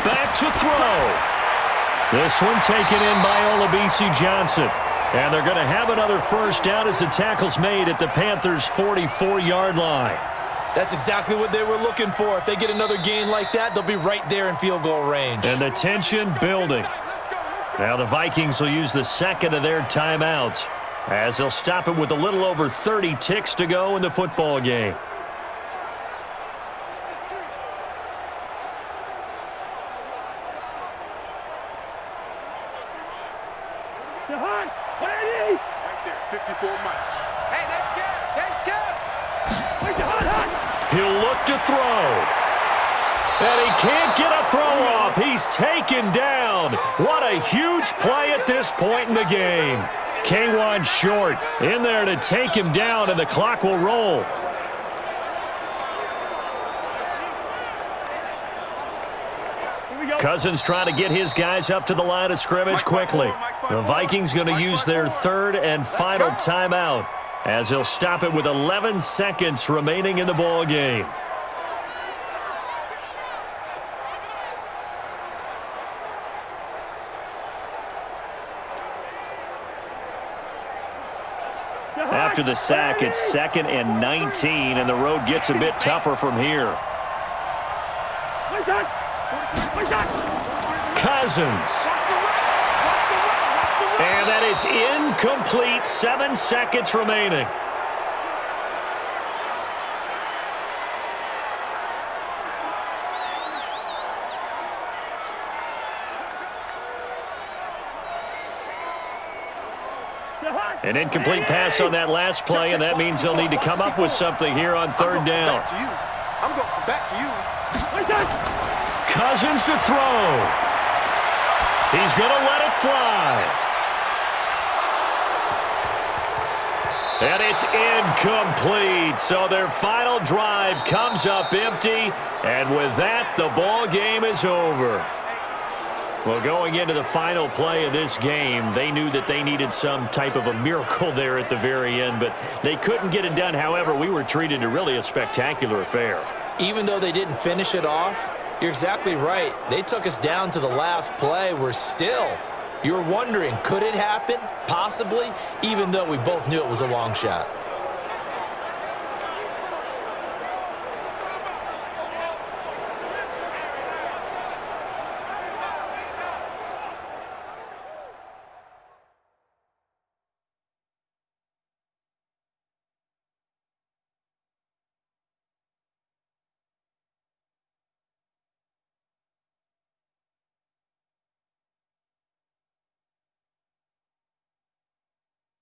Back to throw. This one taken in by Olabisi Johnson. And they're going to have another first down as the tackle's made at the Panthers' 44-yard line. That's exactly what they were looking for. If they get another gain like that, they'll be right there in field goal range. And the tension building. Now the Vikings will use the second of their timeouts, as they'll stop it with a little over 30 ticks to go in the football game. Right there, 54 miles. Hey, that's good. He'll look to throw. And he can't get a throw off. He's taken down. What a huge play at this point in the game. K1 short in there to take him down, and the clock will roll. Cousins trying to get his guys up to the line of scrimmage quickly. The Vikings going to use their third and final timeout, as they'll stop it with 11 seconds remaining in the ball game. After the sack, it's 2nd and 19, and the road gets a bit tougher from here. Cousins. And that is incomplete. 7 seconds remaining. An incomplete pass on that last play, and that means they'll need to come up with something here on third down. I'm going back to you. Cousins to throw. He's going to let it fly. And it's incomplete. So their final drive comes up empty, and with that, the ball game is over. Well, going into the final play of this game, they knew that they needed some type of a miracle there at the very end, but they couldn't get it done. However, we were treated to really a spectacular affair. Even though they didn't finish it off, you're exactly right. They took us down to the last play. You're wondering, could it happen? Possibly, even though we both knew it was a long shot.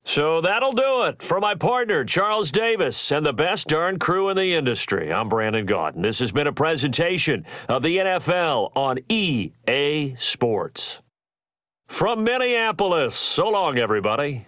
So that'll do it for my partner, Charles Davis, and the best darn crew in the industry. I'm Brandon Gaudin. This has been a presentation of the NFL on EA Sports. From Minneapolis, so long, everybody.